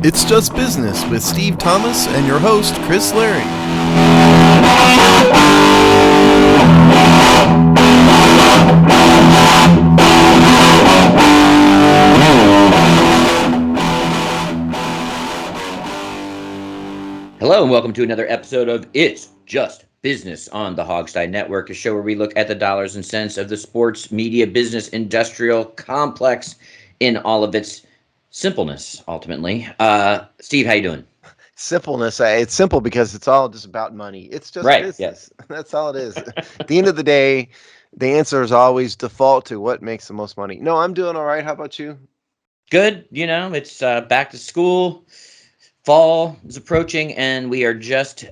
It's Just Business with Steve Thomas and your host, Chris Larry. Hello and welcome to another episode of It's Just Business on the Hogstine Network, a show where we look at the dollars and cents of the sports, media, business, industrial complex in all of its simpleness, ultimately. Steve, how you doing? Simpleness. It's simple because it's all just about money. It's just business. Yeah. That's all it is. At the end of the day, the answer is always default to what makes the most money. No, I'm doing all right. How about you? Good. You know, it's back to school. Fall is approaching, and we are just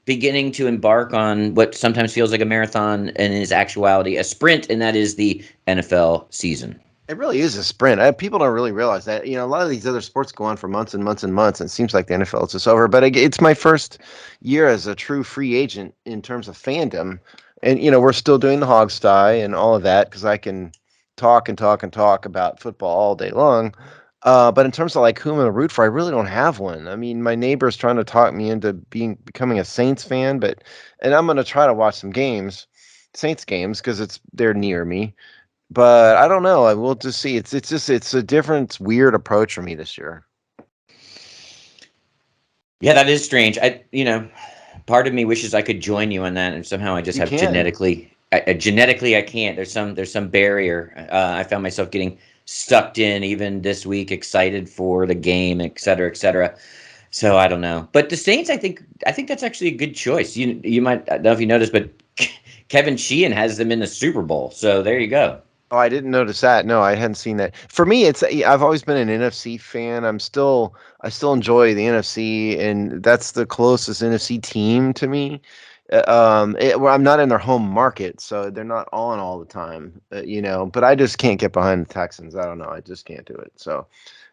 beginning to embark on what sometimes feels like a marathon and is actuality a sprint, and that is the NFL season. It really is a sprint. People don't really realize that. You know, a lot of these other sports go on for months and months and months, and it seems like the NFL is just over. But it's my first year as a true free agent in terms of fandom. And, you know, we're still doing the Hogsty and all of that because I can talk about football all day long. But in terms of like who I'm going to root for, I really don't have one. I mean, my neighbor's trying to talk me into becoming a Saints fan, and I'm going to try to watch some Saints games, because they're near me. But I don't know. I will just see. It's a different, weird approach for me this year. Yeah, that is strange. Part of me wishes I could join you on that, and somehow I just have genetically I can't. There's some barrier. I found myself getting sucked in even this week, excited for the game, et cetera, et cetera. So I don't know. But the Saints, I think that's actually a good choice. You might, I don't know if you noticed, but Kevin Sheehan has them in the Super Bowl. So there you go. Oh, I didn't notice that. No, I hadn't seen that. For me, I've always been an NFC fan. I still enjoy the NFC, and that's the closest NFC team to me. I'm not in their home market, so they're not on all the time, But I just can't get behind the Texans. I don't know. I just can't do it. So,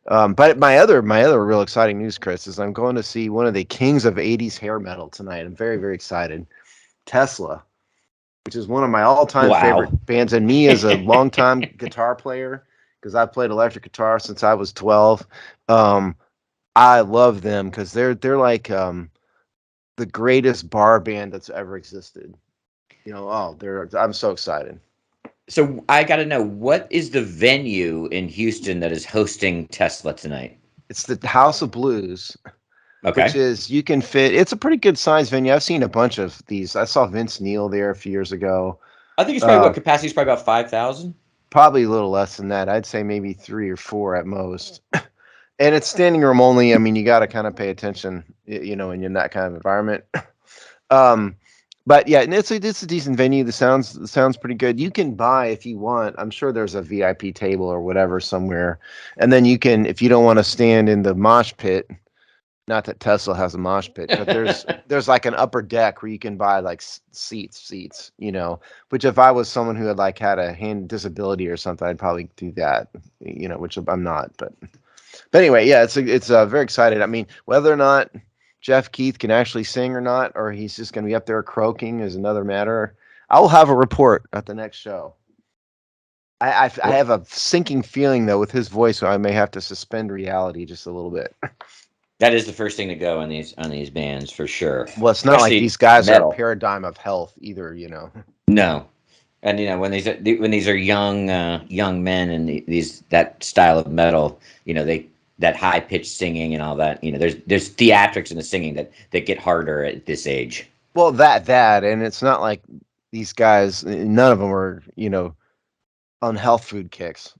but my other real exciting news, Chris, is I'm going to see one of the kings of '80s hair metal tonight. I'm very, very excited. Tesla, which is one of my all-time favorite bands, and me as a longtime guitar player, because I've played electric guitar since I was 12. I love them because they're like the greatest bar band that's ever existed. I'm so excited. So I got to know, what is the venue in Houston that is hosting Tesla tonight? It's the House of Blues. Okay. Which is, you can fit. It's a pretty good size venue. I've seen a bunch of these. I saw Vince Neil there a few years ago. I think it's probably capacity is probably about 5,000. Probably a little less than that. I'd say maybe 3 or 4 at most. And it's standing room only. I mean, you got to kind of pay attention, when you're in that kind of environment. But yeah, and it's a decent venue. The sounds pretty good. You can buy, if you want. I'm sure there's a VIP table or whatever somewhere, and then you can, if you don't want to stand in the mosh pit. Not that Tesla has a mosh pit, but there's like an upper deck where you can buy like seats, which if I was someone who had a hand disability or something, I'd probably do that, which I'm not. But anyway, yeah, it's very excited. I mean, whether or not Jeff Keith can actually sing or not, or he's just going to be up there croaking is another matter. I will have a report at the next show. I have a sinking feeling, though, with his voice, so I may have to suspend reality just a little bit. That is the first thing to go on these bands for sure. Well, it's not especially like these guys are a paradigm of health either, No, and when these are young men and that style of metal, that high pitched singing and all that, there's theatrics in the singing that get harder at this age. Well, that and it's not like these guys. None of them are on health food kicks,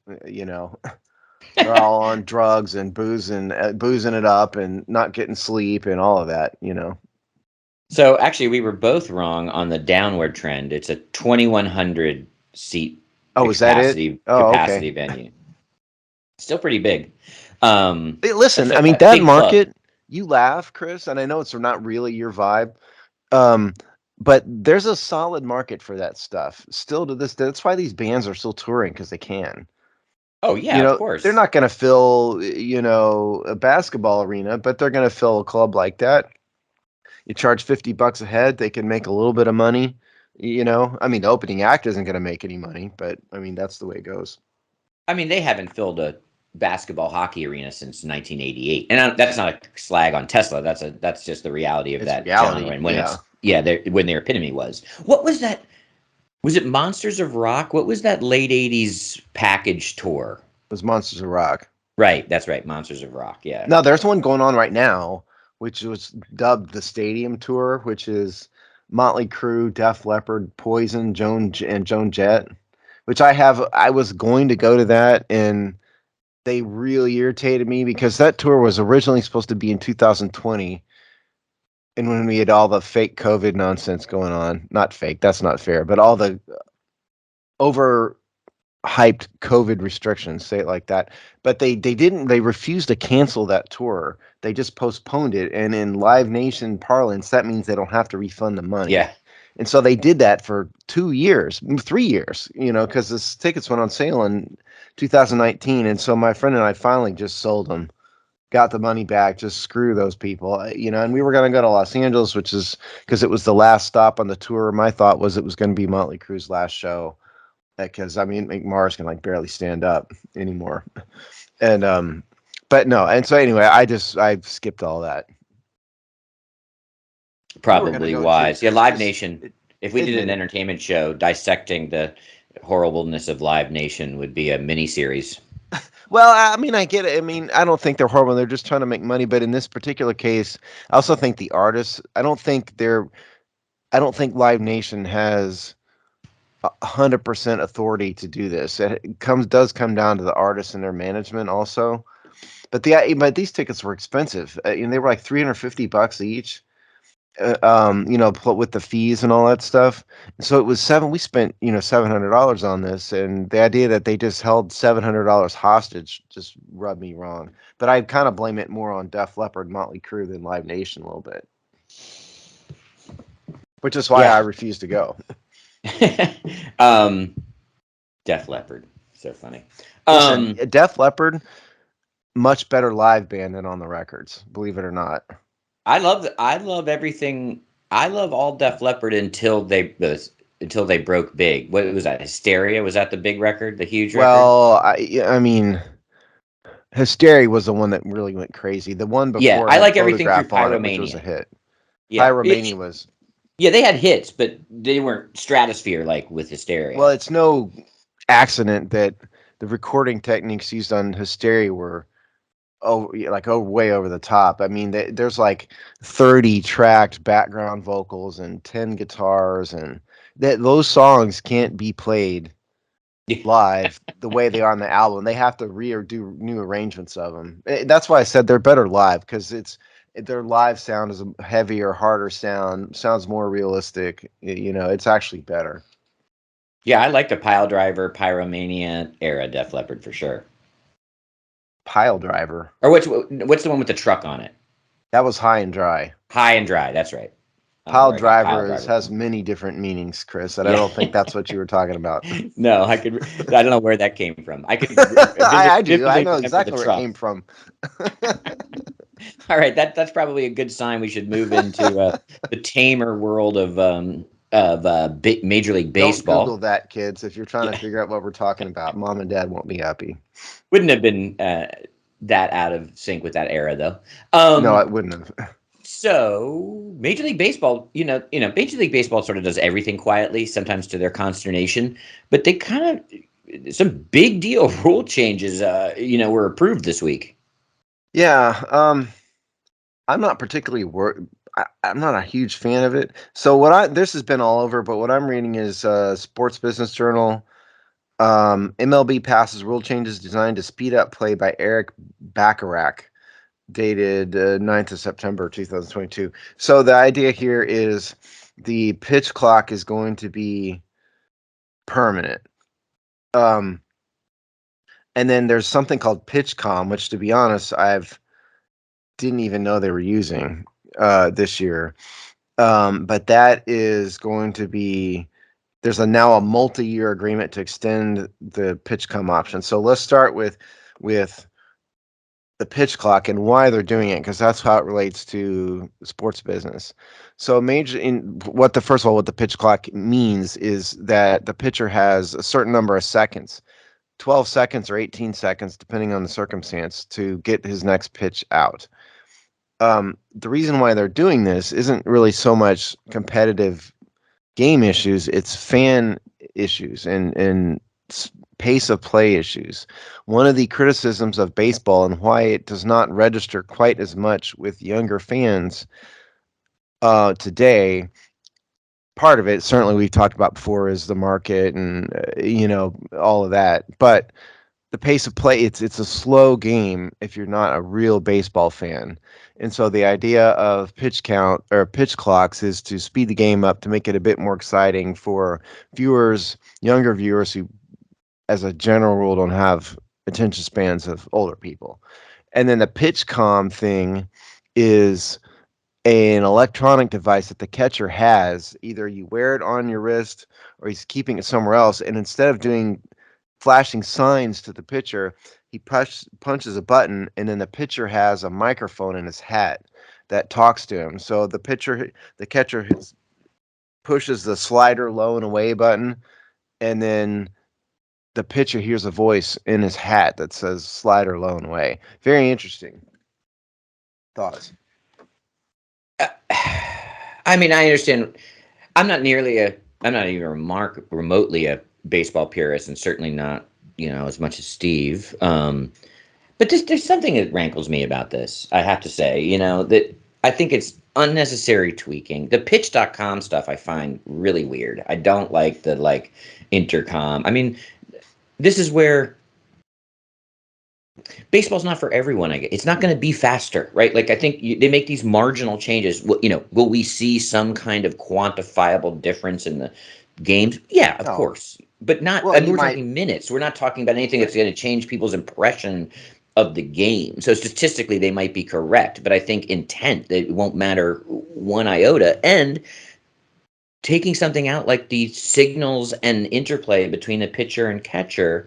They're all on drugs and boozing it up and not getting sleep and all of that, So actually, we were both wrong on the downward trend. It's a 2,100 seat. Oh, is that it? Capacity venue. Still pretty big. Hey, listen, I mean, that market. Club. You laugh, Chris, and I know it's not really your vibe. But there's a solid market for that stuff still to this day. That's why these bands are still touring, because they can. Oh, yeah, of course. They're not going to fill, a basketball arena, but they're going to fill a club like that. You charge $50 a head, they can make a little bit of money, I mean, the opening act isn't going to make any money, but I mean, that's the way it goes. I mean, they haven't filled a basketball hockey arena since 1988. And that's not a slag on Tesla. That's just the reality of It's that reality. genre. And when Yeah. when their epitome was. What was that? Was it Monsters of Rock? What was that late 80s package tour? It was Monsters of Rock. Right, that's right, Monsters of Rock. Yeah. No, there's one going on right now, which was dubbed the Stadium Tour, which is Motley Crue, Def Leppard, Poison, Joan Jett, which I was going to go to that, and they really irritated me because that tour was originally supposed to be in 2020. And when we had all the fake COVID nonsense going on, not fake, that's not fair, but all the over hyped COVID restrictions, say it like that. But they refused to cancel that tour. They just postponed it. And in Live Nation parlance, that means they don't have to refund the money. Yeah. And so they did that for 2 years, 3 years, because the tickets went on sale in 2019. And so my friend and I finally just sold them, got the money back, just screw those people, and we were going to go to Los Angeles, which is because it was the last stop on the tour. My thought was it was going to be Motley Crue's last show. Because Mars can barely stand up anymore, and but no, and so anyway, I skipped all that. Probably wise. Yeah, Live Nation. If we did an entertainment show dissecting the horribleness of Live Nation, would be a mini series. Well, I get it. I don't think they're horrible. They're just trying to make money. But in this particular case, I also think the artists. I don't think Live Nation has 100% authority to do this. It does come down to the artists and their management also. But these tickets were expensive. And they were like $350 each. With the fees and all that stuff. And so it was we spent, $700 on this, and the idea that they just held $700 hostage just rubbed me wrong. But I kind of blame it more on Def Leppard, Motley Crue than Live Nation a little bit. Which is why I refuse to go. Def Leppard, so funny. Listen, Def Leppard, much better live band than on the records, believe it or not. I love everything. I love all Def Leppard until they broke big. What was that? Hysteria? Was that the big record, the huge record? Well, Hysteria was the one that really went crazy. The one before, yeah, I like everything through Pyromania, which was a hit. Yeah, Pyromania was. Yeah, they had hits, but they weren't stratosphere like with Hysteria. Well, it's no accident that the recording techniques used on Hysteria were way over the top. There's 30 tracked background vocals and 10 guitars, and those songs can't be played live the way they are on the album. They have to do new arrangements of them. That's why I said they're better live, because their live sound is a heavier, harder sounds more realistic. It's actually better. Yeah, I like the Pile Driver, Pyromania era Def Leppard for sure. Pile Driver. Or what's the one with the truck on it? That was High and Dry. High and Dry, that's right. Pile Driver has many different meanings, Chris, and I don't think that's what you were talking about. No, I don't know where that came from. I do. I know exactly where it came from. All right, that's probably a good sign. We should move into the tamer world of Major League Baseball. Don't Google that, kids. If you're trying to figure out what we're talking about, Mom and Dad won't be happy. Wouldn't have been that out of sync with that era, though. No, it wouldn't have. So Major League Baseball, Major League Baseball sort of does everything quietly, sometimes to their consternation, but they kind of some big deal rule changes, were approved this week. Yeah, I'm not particularly worried. I'm not a huge fan of it. So this has been all over, but what I'm reading is Sports Business Journal. MLB passes rule changes designed to speed up play by Eric Bacharach, dated 9th of September 2022. So the idea here is the pitch clock is going to be permanent. And then there's something called PitchCom, which, to be honest, didn't even know they were using this year. But that is going to be, there's now a multi-year agreement to extend the PitchCom option. So let's start with the pitch clock and why they're doing it, because that's how it relates to sports business. So what the pitch clock means is that the pitcher has a certain number of seconds 12 seconds or 18 seconds, depending on the circumstance, to get his next pitch out. The reason why they're doing this isn't really so much competitive game issues, it's fan issues and pace of play issues. One of the criticisms of baseball and why it does not register quite as much with younger fans today, part of it, certainly we've talked about before, is the market and all of that. But the pace of play, it's a slow game if you're not a real baseball fan. And so the idea of pitch count or pitch clocks is to speed the game up to make it a bit more exciting for viewers, younger viewers who, as a general rule, don't have attention spans of older people. And then the pitch comm thing is an electronic device that the catcher has. Either you wear it on your wrist or he's keeping it somewhere else. And instead of doing flashing signs to the pitcher, he punches a button, and then the pitcher has a microphone in his hat that talks to him. So the catcher pushes the slider low and away button, and then the pitcher hears a voice in his hat that says slider low and away. Very interesting. Thoughts? I mean, I understand. I'm not even remotely a baseball purist, and certainly not, as much as Steve. But there's something that rankles me about this. I have to say, that I think it's unnecessary tweaking. The pitch.com stuff I find really weird. I don't like the intercom. I mean, this is where baseball's not for everyone. It's not going to be faster, right? I think they make these marginal changes. Will we see some kind of quantifiable difference in the games? Yeah, of course, but not. Well, we're talking minutes. We're not talking about anything that's going to change people's impression of the game. So statistically, they might be correct, but I think intent, it won't matter one iota. And taking something out like the signals and interplay between the pitcher and catcher,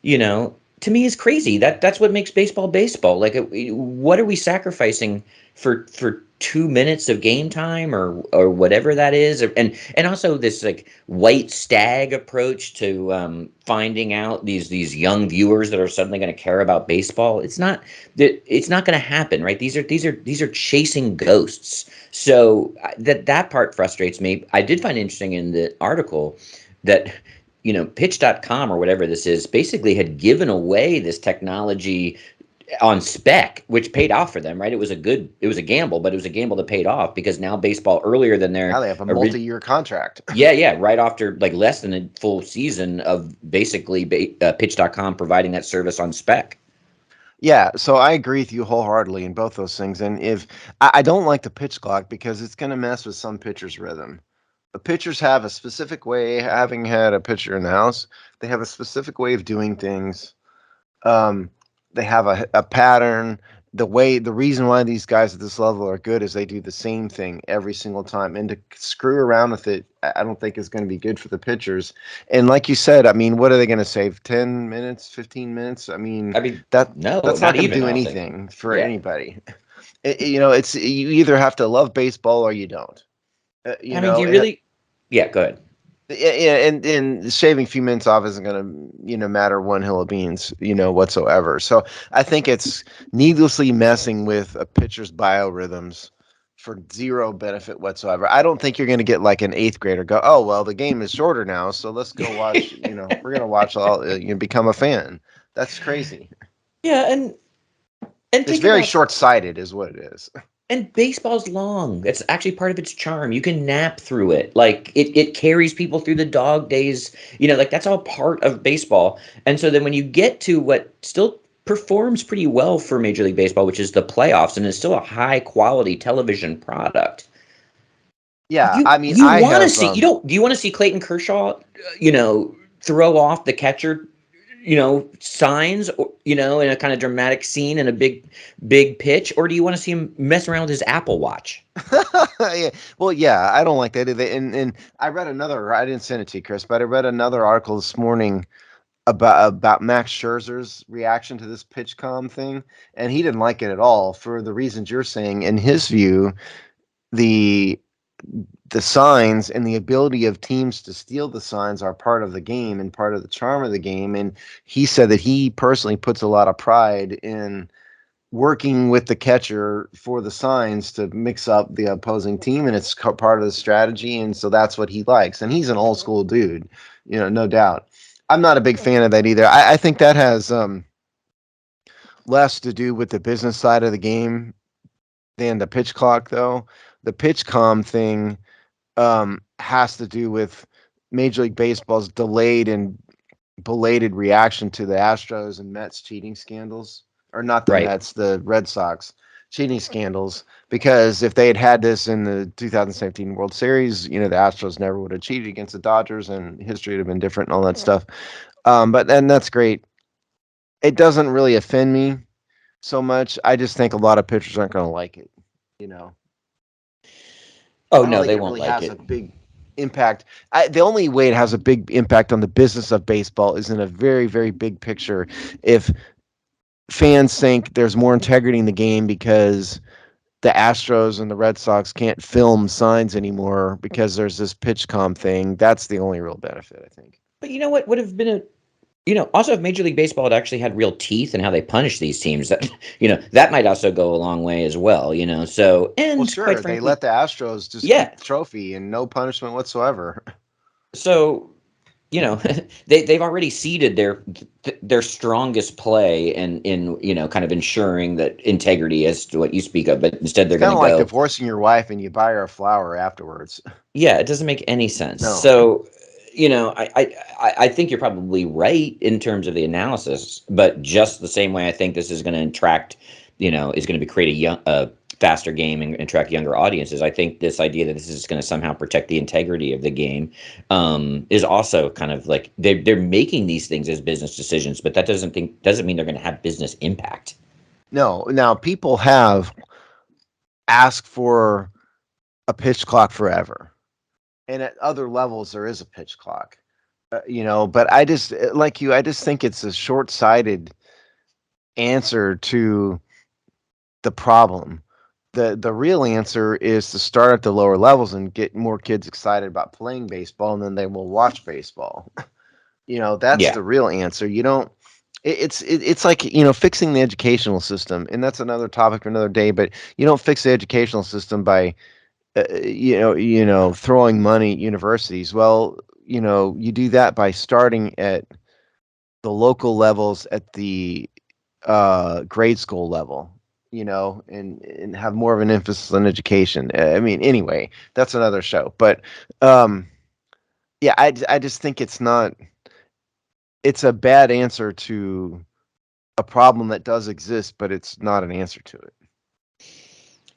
to me is crazy. That's what makes baseball baseball. What are we sacrificing for 2 minutes of game time or whatever that is? And also this white stag approach to finding out these young viewers that are suddenly going to care about baseball. It's not going to happen, right? These are chasing ghosts. So that part frustrates me. I did find interesting in the article that pitch.com or whatever this is basically had given away this technology on spec, which paid off for them, right? It was a gamble, but it was a gamble that paid off because now baseball earlier than now they have a multi-year contract. Yeah. Right after less than a full season of basically pitch.com providing that service on spec. Yeah, so I agree with you wholeheartedly in both those things. And if I don't like the pitch clock because it's going to mess with some pitchers' rhythm. The pitchers have a specific way, having had a pitcher in the house, they have a specific way of doing things. They have a pattern. The reason why these guys at this level are good is they do the same thing every single time. And to screw around with it, I don't think is going to be good for the pitchers. And like you said, I mean, what are they going to save? 10 minutes, 15 minutes? I mean that's not going to do anything for anybody. It's you either have to love baseball or you don't. Do you really? Yeah, go ahead. Yeah, and shaving a few minutes off isn't going to, matter one hill of beans, whatsoever. So I think it's needlessly messing with a pitcher's biorhythms for zero benefit whatsoever. I don't think you're going to get an eighth grader go, oh, well, the game is shorter now, so let's go watch, we're going to watch become a fan. That's crazy. Yeah, and it's very short-sighted is what it is. And baseball's long. That's actually part of its charm. You can nap through it. It carries people through the dog days. That's all part of baseball. And so then when you get to what still performs pretty well for Major League Baseball, which is the playoffs, and is still a high quality television product. Yeah, do you want to see Clayton Kershaw, throw off the catcher, signs, in a kind of dramatic scene and a big pitch, or do you want to see him mess around with his Apple Watch? Yeah. Well, yeah, I don't like that either. And I read I didn't send it to you, Chris, but I read another article this morning about Max Scherzer's reaction to this PitchCom thing, and he didn't like it at all for the reasons you're saying. In his view, the the signs and the ability of teams to steal the signs are part of the game and part of the charm of the game. And he said that he personally puts a lot of pride in working with the catcher for the signs to mix up the opposing team, and it's part of the strategy. And so that's what he likes. And he's an old school dude, no doubt. I'm not a big fan of that either. I think that has less to do with the business side of the game than the pitch clock, though. The pitch com thing has to do with Major League Baseball's delayed and belated reaction to the Astros and Mets cheating scandals, or not the Right. Mets, the Red Sox cheating scandals. Because if they had this in the 2017 World Series, the Astros never would have cheated against the Dodgers, and history would have been different and all that stuff. But then that's great. It doesn't really offend me so much. I just think a lot of pitchers aren't going to like it. Oh, I don't no, think they it won't really like has it. a big impact. The only way it has a big impact on the business of baseball is in a very, very big picture. If fans think there's more integrity in the game because the Astros and the Red Sox can't film signs anymore because there's this pitch com thing, that's the only real benefit, I think. But you know what would have been also if Major League Baseball had actually had real teeth in how they punish these teams, that that might also go a long way as well. So, Well, and quite sure, they frankly, let the Astros just yeah. keep the trophy and no punishment whatsoever. So, they've already seeded their strongest play in kind of ensuring that integrity as to what you speak of, but instead they're It's kind going of to like go, divorcing your wife and you buy her a flower afterwards. yeah, it doesn't make any sense. No. So, I think you're probably right in terms of the analysis, but just the same way I think this is going to attract, is going to create a faster game and attract younger audiences. I think this idea that this is going to somehow protect the integrity of the game is also kind of like they're making these things as business decisions, but that doesn't mean they're going to have business impact. No. Now, people have asked for a pitch clock forever. And at other levels, there is a pitch clock. But I just, like you, I just think it's a short-sighted answer to the problem. The real answer is to start at the lower levels and get more kids excited about playing baseball, and then they will watch baseball. That's Yeah. the real answer. You don't. It's like fixing the educational system, and that's another topic for another day. But you don't fix the educational system by throwing money at universities. Well, you do that by starting at the local levels at the grade school level, and have more of an emphasis on education. I mean, anyway, that's another show. But yeah, I just think it's a bad answer to a problem that does exist, but it's not an answer to it.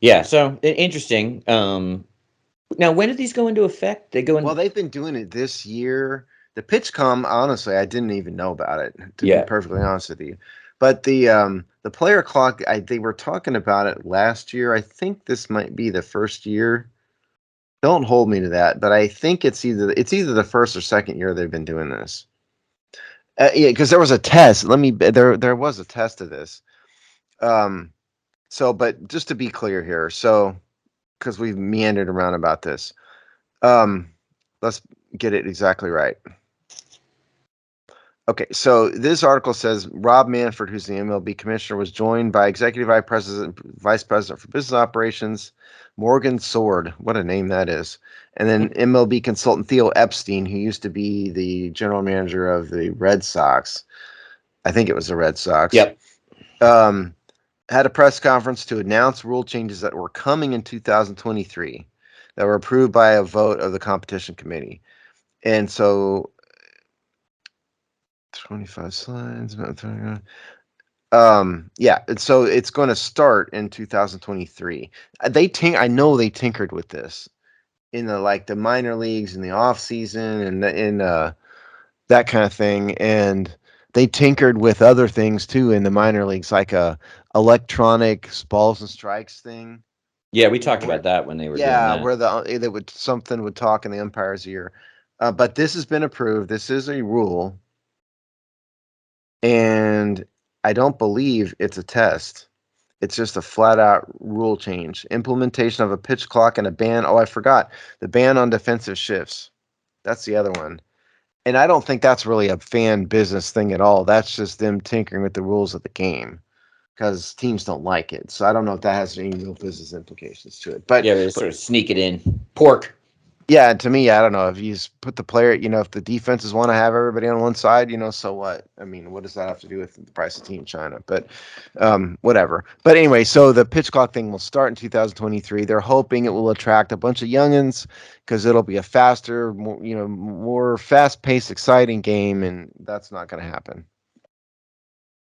Yeah. So interesting. Now, when did these go into effect? Well, they've been doing it this year. The PitchCom, honestly, I didn't even know about it, to be perfectly honest with you. But the player clock, they were talking about it last year. I think this might be the first year. Don't hold me to that, but I think it's either the first or second year they've been doing this. Yeah, because there was a test. There was a test of this. But just to be clear here, because we've meandered around about this. Let's get it exactly right. Okay, so this article says Rob Manfred, who's the MLB commissioner, was joined by executive vice president for business operations, Morgan Sword. What a name that is. And then MLB consultant Theo Epstein, who used to be the general manager of the Red Sox. I think it was the Red Sox. Yep. Had a press conference to announce rule changes that were coming in 2023 that were approved by a vote of the competition committee. And so 25 slides. Yeah, and so it's going to start in 2023. I know they tinkered with this in the minor leagues in the off season and in that kind of thing, and they tinkered with other things too in the minor leagues, like a electronic balls and strikes thing. Yeah, we talked about that when they were doing that. Where something would talk in the umpire's ear. But this has been approved. This is a rule. And I don't believe it's a test. It's just a flat out rule change. Implementation of a pitch clock and a ban. Oh, I forgot the ban on defensive shifts. That's the other one. And I don't think that's really a fan business thing at all. That's just them tinkering with the rules of the game because teams don't like it. So I don't know if that has any real business implications to it. But yeah, they sort of sneak it in. Pork. yeah, to me, I don't know if you just put the player, if the defenses want to have everybody on one side, so what? I mean, what does that have to do with the price of Team China? But whatever. But anyway, so the pitch clock thing will start in 2023. They're hoping it will attract a bunch of youngins because it'll be a faster, more fast-paced, exciting game, and that's not going to happen.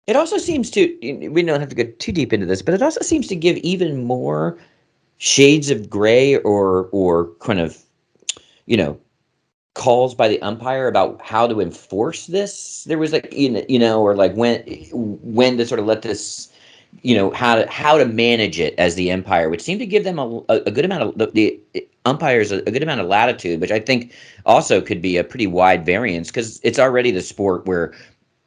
It also seems to, we don't have to go too deep into this, but it also seems to give even more shades of gray or kind of, calls by the umpire about how to enforce this. There was like, or like when to sort of let this, how to manage it as the umpire, which seemed to give them a good amount of the umpires a good amount of latitude, which I think also could be a pretty wide variance because it's already the sport where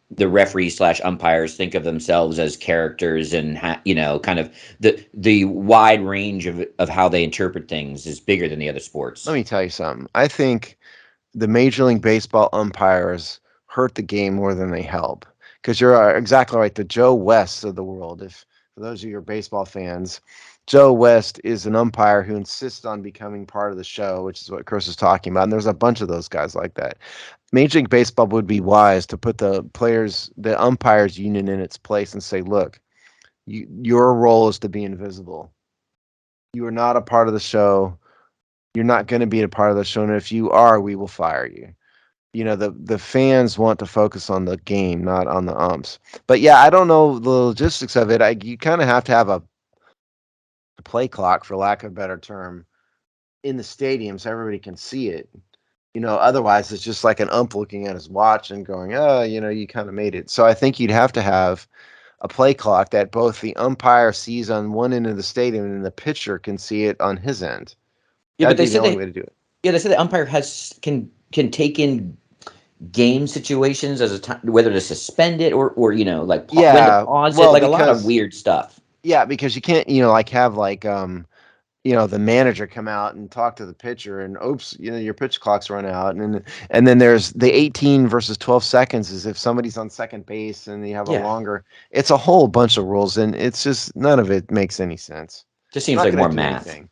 the referees / umpires think of themselves as characters and kind of the wide range of how they interpret things is bigger than the other sports. Let me tell you something. I think the Major League Baseball umpires hurt the game more than they help. Because you're exactly right. The Joe Wests of the world, for those of you who are baseball fans, Joe West is an umpire who insists on becoming part of the show, which is what Chris is talking about. And there's a bunch of those guys like that. Major League Baseball would be wise to put the umpires union in its place and say, look, your role is to be invisible. You are not a part of the show. You're not going to be a part of the show. And if you are, we will fire you. The fans want to focus on the game, not on the umps. But yeah, I don't know the logistics of it. You kind of have to have a play clock, for lack of a better term, in the stadium so everybody can see it. Otherwise it's just like an ump looking at his watch and going, oh, you kind of made it. So I think you'd have to have a play clock that both the umpire sees on one end of the stadium and the pitcher can see it on his end. Yeah, That'd but be the only way to do it. Yeah, they said the umpire can take in game situations as a time, whether to suspend it or when to pause it, like a lot of weird stuff. Yeah, because you can't have the manager come out and talk to the pitcher and oops, your pitch clock's run out, and then there's the 18 versus 12 seconds is if somebody's on second base and you have a longer. It's a whole bunch of rules, and it's just none of it makes any sense. Just seems like more math. Anything.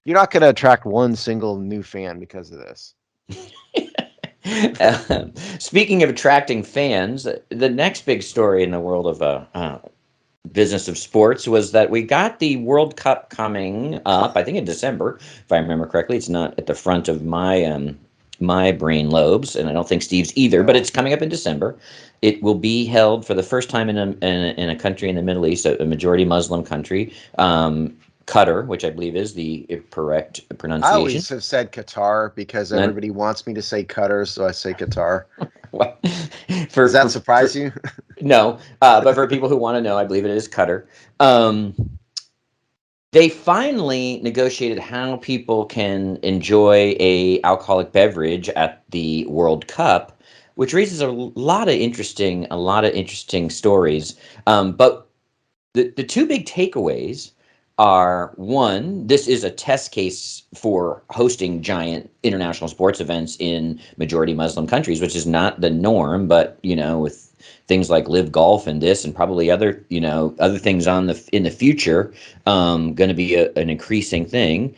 You're not going to attract one single new fan because of this. Speaking of attracting fans, the next big story in the world of business of sports was that we got the World Cup coming up, I think in December, if I remember correctly. It's not at the front of my my brain lobes, and I don't think Steve's either, but it's coming up in December. It will be held for the first time in a country in the Middle East, a majority Muslim country. Qatar, which I believe is the correct pronunciation. I always have said Qatar because everybody wants me to say Qatar, so I say Qatar. Does that surprise you? No, but for people who want to know, I believe it is Qatar. They finally negotiated how people can enjoy a alcoholic beverage at the World Cup, which raises a lot of interesting stories. But the two big takeaways are, one, this is a test case for hosting giant international sports events in majority Muslim countries, which is not the norm, but with things like Live Golf and this and probably other things in the future, going to be an increasing thing.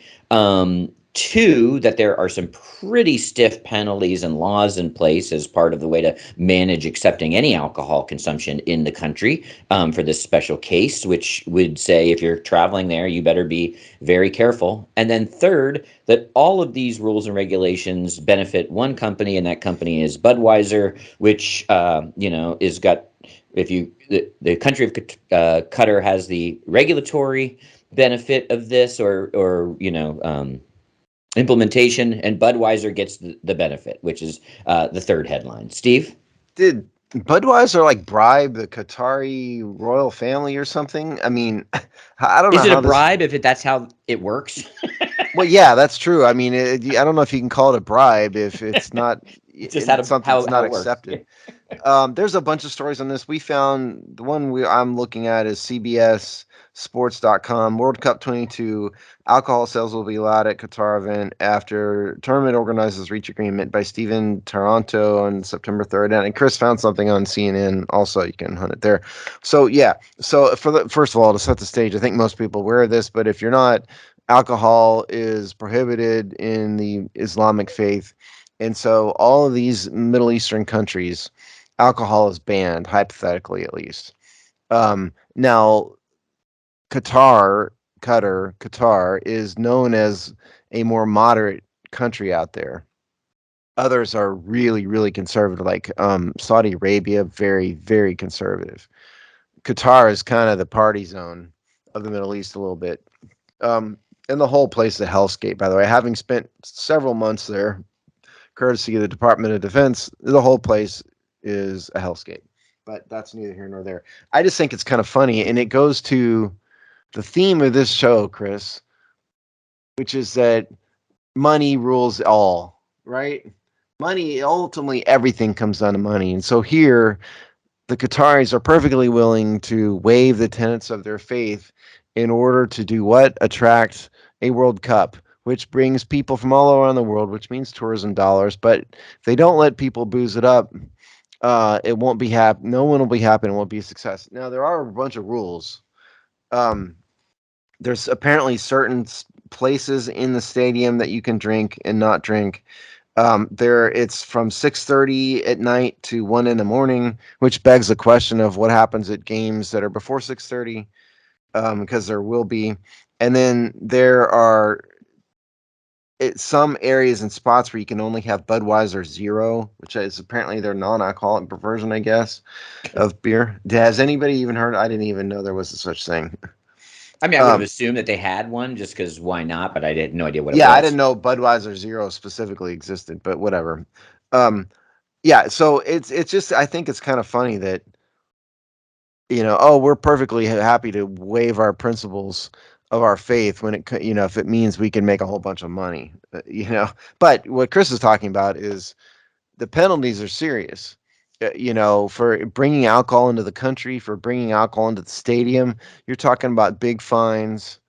Two, that there are some pretty stiff penalties and laws in place as part of the way to manage accepting any alcohol consumption in the country for this special case, which would say if you're traveling there, you better be very careful. And then third, that all of these rules and regulations benefit one company, and that company is Budweiser, which is got, the country of Qatar has the regulatory benefit of this or implementation, and Budweiser gets the benefit, which is the third headline. Steve? Did Budweiser bribe the Qatari royal family or something? I mean, I don't know. Is it a bribe if that's how it works? Well, yeah, that's true. I mean, I don't know if you can call it a bribe if it's not, Just it's something how that's not it works. accepted. There's a bunch of stories on this. We found the one I'm looking at is CBSSports.com. World Cup 22. Alcohol sales will be allowed at Qatar event after tournament organizers reach agreement by Stephen Taranto on September 3rd. And Chris found something on CNN. Also, you can hunt it there. So yeah. So first of all, to set the stage, I think most people are aware of this, but if you're not, alcohol is prohibited in the Islamic faith. And so all of these Middle Eastern countries, alcohol is banned, hypothetically at least. Now, Qatar is known as a more moderate country out there. Others are really, really conservative, like Saudi Arabia, very, very conservative. Qatar is kind of the party zone of the Middle East a little bit. And the whole place is a hellscape, by the way. Having spent several months there, courtesy of the Department of Defense, the whole place is a hellscape. But that's neither here nor there. I just think it's kind of funny, and it goes to the theme of this show, Chris, which is that money rules all, right? Money, ultimately, everything comes down to money. And so here, the Qataris are perfectly willing to waive the tenets of their faith in order to do what? Attract a World Cup, which brings people from all around the world, which means tourism dollars. But if they don't let people booze it up, it won't be happy. No one will be happy, and it won't be a success. Now, there are a bunch of rules. There's apparently certain places in the stadium that you can drink and not drink. It's from 6:30 at night to 1 in the morning, which begs the question of what happens at games that are before 6:30, because there will be. And then there are some areas and spots where you can only have Budweiser Zero, which is apparently their non-alcoholic version, I guess, of beer. Has anybody even heard? I didn't even know there was a such thing. I mean, I would have assumed that they had one just because why not? But I had no idea what it was. Yeah, I didn't know Budweiser Zero specifically existed, but whatever. Yeah, so it's just, I think it's kind of funny that, we're perfectly happy to waive our principles of our faith when if it means we can make a whole bunch of money, But what Chris is talking about is the penalties are serious. For bringing alcohol into the country, for bringing alcohol into the stadium, you're talking about big fines.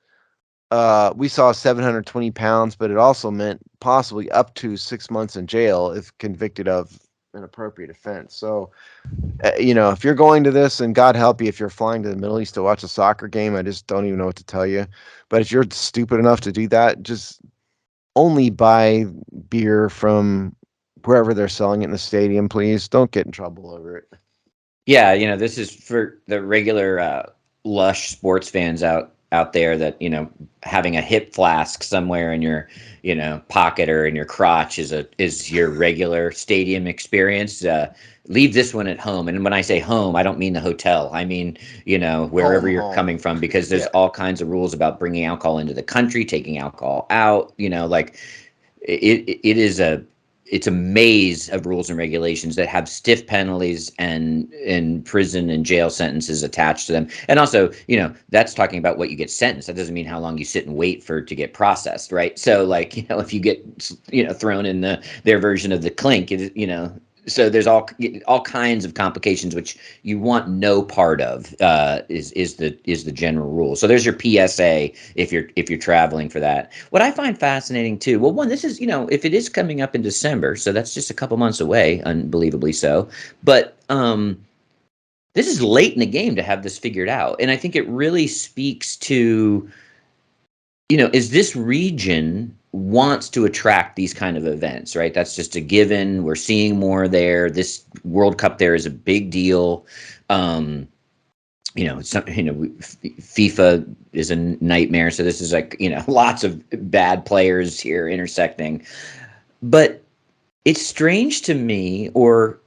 We saw 720 pounds, but it also meant possibly up to 6 months in jail if convicted of an appropriate offense. So, if you're going to this, and God help you if you're flying to the Middle East to watch a soccer game, I just don't even know what to tell you. But if you're stupid enough to do that, just only buy beer from wherever they're selling it in the stadium, please. Don't get in trouble over it. Yeah, this is for the regular lush sports fans out there that, having a hip flask somewhere in your, pocket or in your crotch is your regular stadium experience. Leave this one at home. And when I say home, I don't mean the hotel. I mean, wherever you're coming from, because there's all kinds of rules about bringing alcohol into the country, taking alcohol out, like it's a maze of rules and regulations that have stiff penalties and prison and jail sentences attached to them. And also, that's talking about what you get sentenced. That doesn't mean how long you sit and wait for it to get processed, right? So, if you get, thrown in their version of the clink, so there's all kinds of complications which you want no part of. Is the general rule. So there's your PSA if you're traveling for that. What I find fascinating too. Well, one, this is if it is coming up in December, so that's just a couple months away, unbelievably so. But this is late in the game to have this figured out, and I think it really speaks to is this region wants to attract these kind of events, right? That's just a given. We're seeing more there. This World Cup there is a big deal. FIFA is a nightmare. So this is lots of bad players here intersecting. But it's strange to me, or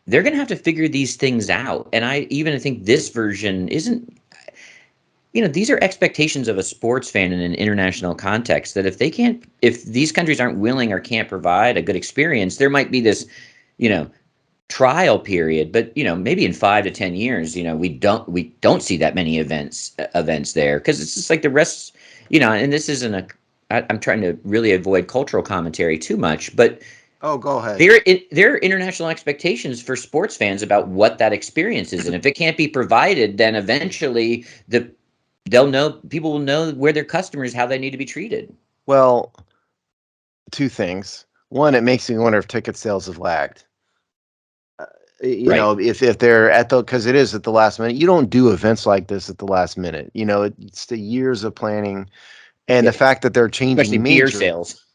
they're going to have to figure these things out. And I even think this version isn't. These are expectations of a sports fan in an international context, that if these countries aren't willing or can't provide a good experience, there might be this, trial period. But, maybe in 5 to 10 years, we don't see that many events there, because it's just like the rest, and this isn't I'm trying to really avoid cultural commentary too much, but Oh, go ahead. There are international expectations for sports fans about what that experience is, and if it can't be provided, then eventually people will know where their customers, how they need to be treated. Well, two things. One, it makes me wonder if ticket sales have lagged. Right. If they're because it is at the last minute. You don't do events like this at the last minute. It's the years of planning, and the fact that they're Especially changing beer sales.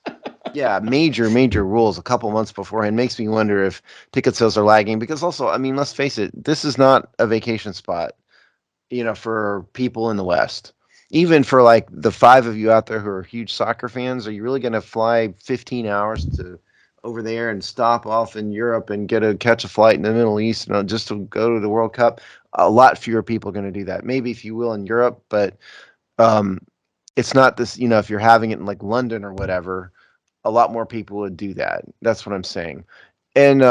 major rules a couple months beforehand makes me wonder if ticket sales are lagging. Because also, I mean, let's face it, this is not a vacation spot, for people in the West. Even for like the five of you out there who are huge soccer fans, are you really going to fly 15 hours to over there and stop off in Europe and catch a flight in the Middle East, just to go to the World Cup? A lot fewer people are going to do that. Maybe if you will in Europe, but um, it's not this. If you're having it in like London or whatever, a lot more people would do that. That's what I'm saying. And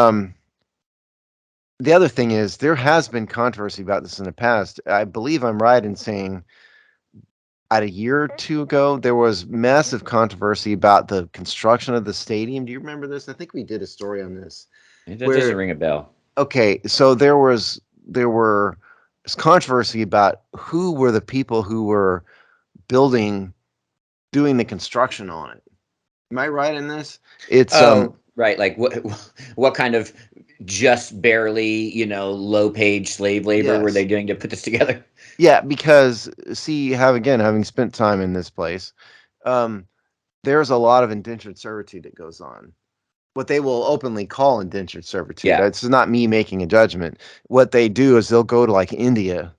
the other thing is there has been controversy about this in the past. I believe I'm right in saying at a year or two ago, there was massive controversy about the construction of the stadium. Do you remember this? I think we did a story on this. That doesn't Where ring a bell. Okay, so there were controversy about who were the people who were building, doing the construction on it. Am I right in this? It's Oh, right. Like what kind of just barely, low paid slave labor were they Yes. doing to put this together? Yeah, because see, having spent time in this place, um, there's a lot of indentured servitude that goes on. What they will openly call indentured servitude. Yeah. It's not me making a judgment. What they do is they'll go to like India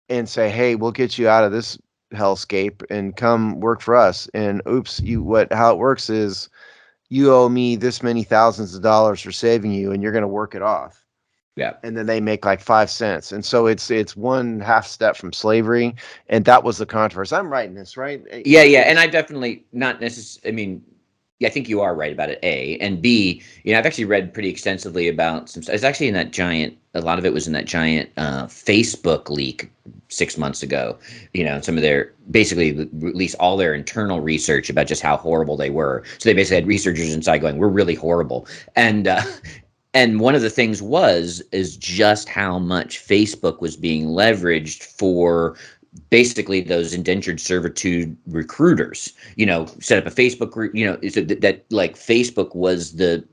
and say, "Hey, we'll get you out of this hellscape and come work for us." And oops, how it works is you owe me this many thousands of dollars for saving you, and you're going to work it off. Yeah. And then they make like 5 cents, and so it's one half step from slavery, and that was the controversy. I'm writing this right. Yeah, yeah, and I've definitely not necessarily. I mean, yeah, I think you are right about it. A and B. I've actually read pretty extensively about some. It's actually in that giant. A lot of it was in that giant Facebook leak 6 months ago. Some of their basically released all their internal research about just how horrible they were. So they basically had researchers inside going, "We're really horrible," and and one of the things is just how much Facebook was being leveraged for basically those indentured servitude recruiters. Set up a Facebook group. So that like Facebook was the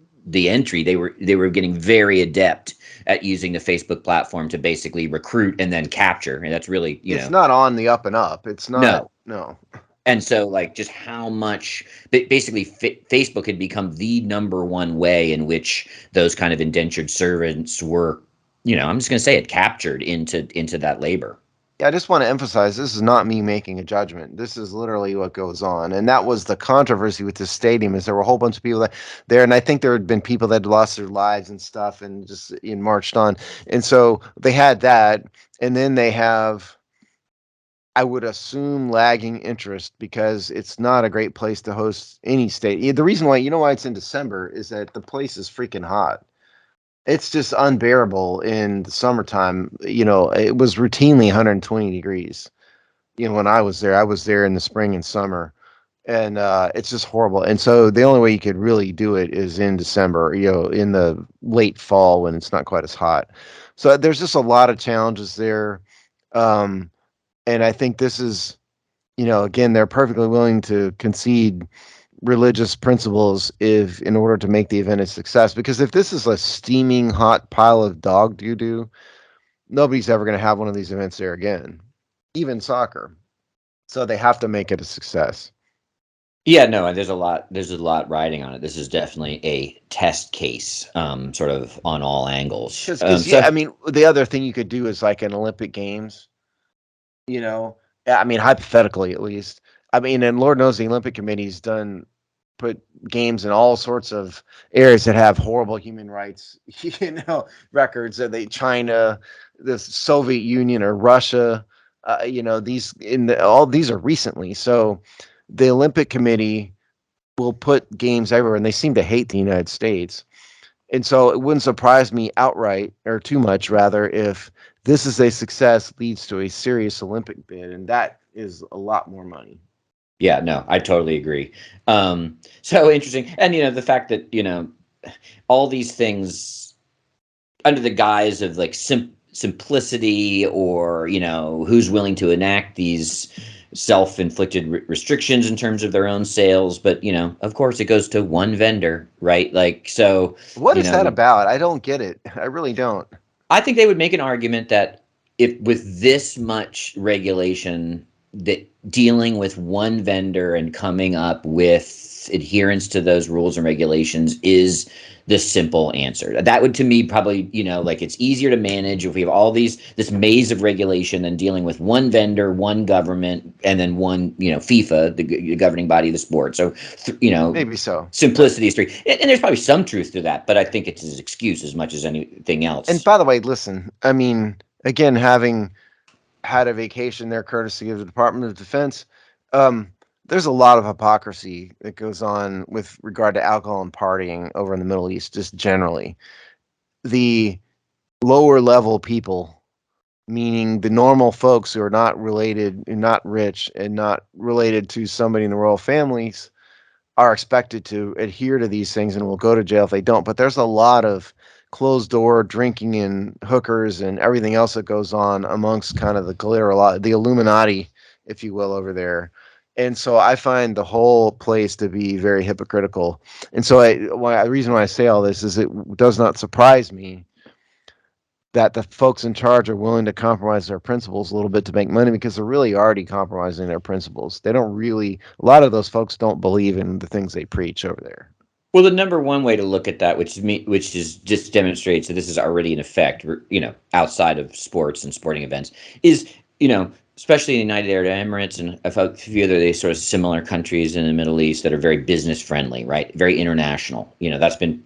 entry. They were getting very adept at using the Facebook platform to basically recruit and then capture, and that's really It's not on the up and up. It's not. no. No. And so, like, just how much basically Facebook had become the number one way in which those kind of indentured servants were, I'm just going to say it, captured into that labor. Yeah, I just want to emphasize this is not me making a judgment. This is literally what goes on. And that was the controversy with this stadium is there were a whole bunch of people there, and I think there had been people that had lost their lives and stuff and just marched on. And so they had that, and then they have, I would assume, lagging interest because it's not a great place to host any state. The reason why, why it's in December is that the place is freaking hot. It's just unbearable in the summertime. It was routinely 120 degrees. When I was there in the spring and summer, and it's just horrible. And so the only way you could really do it is in December, in the late fall when it's not quite as hot. So there's just a lot of challenges there. Um, and I think this is, again, they're perfectly willing to concede religious principles if in order to make the event a success. Because if this is a steaming hot pile of dog doo-doo, nobody's ever going to have one of these events there again, even soccer. So they have to make it a success. Yeah, no, and there's a lot riding on it. This is definitely a test case, sort of on all angles. Because yeah, I mean, the other thing you could do is like an Olympic Games. I mean, hypothetically at least. I mean, and Lord knows the Olympic Committee's put games in all sorts of areas that have horrible human rights, records. China, the Soviet Union, or Russia. All these are recently. So the Olympic Committee will put games everywhere, and they seem to hate the United States. And so it wouldn't surprise me outright, or too much rather, if this is a success, leads to a serious Olympic bid, and that is a lot more money. Yeah, no, I totally agree. So interesting. And, the fact that, all these things under the guise of like simplicity, or, who's willing to enact these self-inflicted restrictions in terms of their own sales. But, of course it goes to one vendor, right? Like, so, what is that about? I don't get it. I really don't. I think they would make an argument that if with this much regulation, that dealing with one vendor and coming up with adherence to those rules and regulations is the simple answer. That would, to me, probably, like, it's easier to manage if we have all this maze of regulation than dealing with one vendor, one government, and then one, FIFA, the governing body of the sport. So, maybe so. Simplicity is three. And there's probably some truth to that, but I think it's an excuse as much as anything else. And by the way, listen, I mean, again, having had a vacation there courtesy of the Department of Defense, there's a lot of hypocrisy that goes on with regard to alcohol and partying over in the Middle East, just generally. The lower level people, meaning the normal folks who are not related, not rich, and not related to somebody in the royal families, are expected to adhere to these things and will go to jail if they don't. But there's a lot of closed door drinking and hookers and everything else that goes on amongst kind of the Illuminati, if you will, over there. And so I find the whole place to be very hypocritical. And so the reason why I say all this is it does not surprise me that the folks in charge are willing to compromise their principles a little bit to make money, because they're really already compromising their principles. They don't really, a lot of those folks don't believe in the things they preach over there. Well, the number one way to look at that, which is just demonstrates that this is already in effect, outside of sports and sporting events, is, especially in the United Arab Emirates and a few other sort of similar countries in the Middle East that are very business friendly, right? Very international. That's been,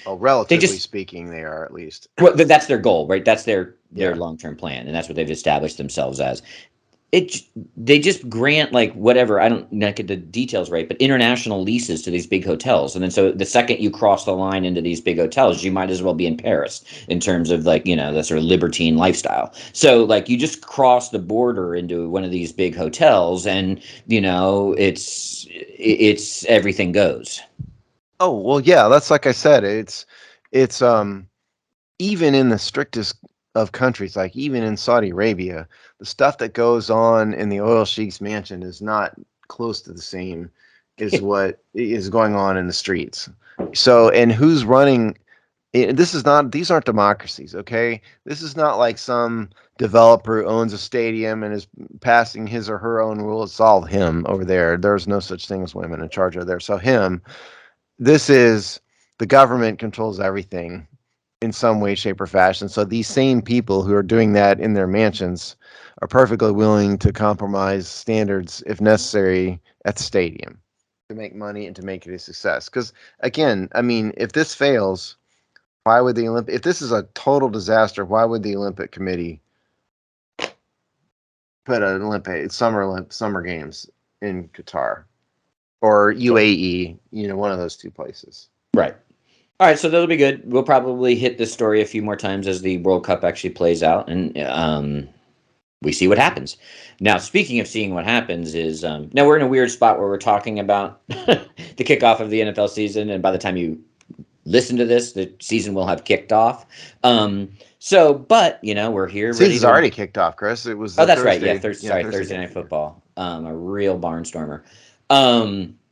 relatively speaking, they are, at least. Well, that's their goal, right? That's their long-term plan, and that's what they've established themselves as. They just grant, like, whatever, I don't not get the details right, but international leases to these big hotels. And then so the second you cross the line into these big hotels, you might as well be in Paris in terms of, like, the sort of libertine lifestyle. So, like, you just cross the border into one of these big hotels and, it's everything goes. Oh, well, yeah, that's like I said, it's even in the strictest of countries, like even in Saudi Arabia, the stuff that goes on in the oil sheikh's mansion is not close to the same as what is going on in the streets. So, and who's running? These aren't democracies, okay? This is not like some developer who owns a stadium and is passing his or her own rules. It's all him over there. There's no such thing as women in charge over there. So this is, the government controls everything in some way, shape, or fashion. So these same people who are doing that in their mansions are perfectly willing to compromise standards if necessary at the stadium to make money and to make it a success. Because again, I mean, if this fails, why would if this is a total disaster, why would the Olympic Committee put an summer games in Qatar or UAE, one of those two places? Right. All right, so that'll be good. We'll probably hit this story a few more times as the World Cup actually plays out, and we see what happens. Now, speaking of seeing what happens, is now we're in a weird spot where we're talking about the kickoff of the NFL season, and by the time you listen to this, the season will have kicked off. But we're here. Season's already kicked off, Chris. It was. That's right. Yeah, Thursday Night Football. A real barnstormer.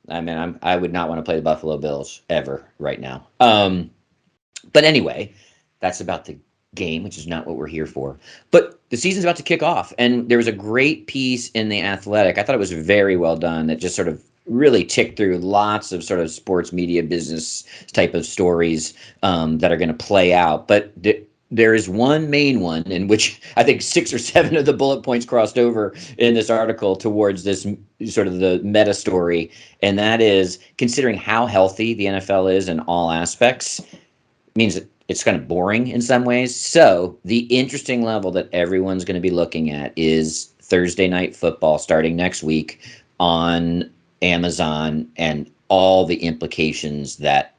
I would not want to play the Buffalo Bills ever right now. But anyway, that's about the game, which is not what we're here for. But the season's about to kick off, and there was a great piece in The Athletic. I thought it was very well done, that just sort of really ticked through lots of sort of sports media business type of stories that are going to play out. But there is one main one in which I think 6 or 7 of the bullet points crossed over in this article towards this sort of the meta story. And that is, considering how healthy the NFL is in all aspects, means that it's kind of boring in some ways. So the interesting level that everyone's going to be looking at is Thursday Night Football starting next week on Amazon, and all the implications that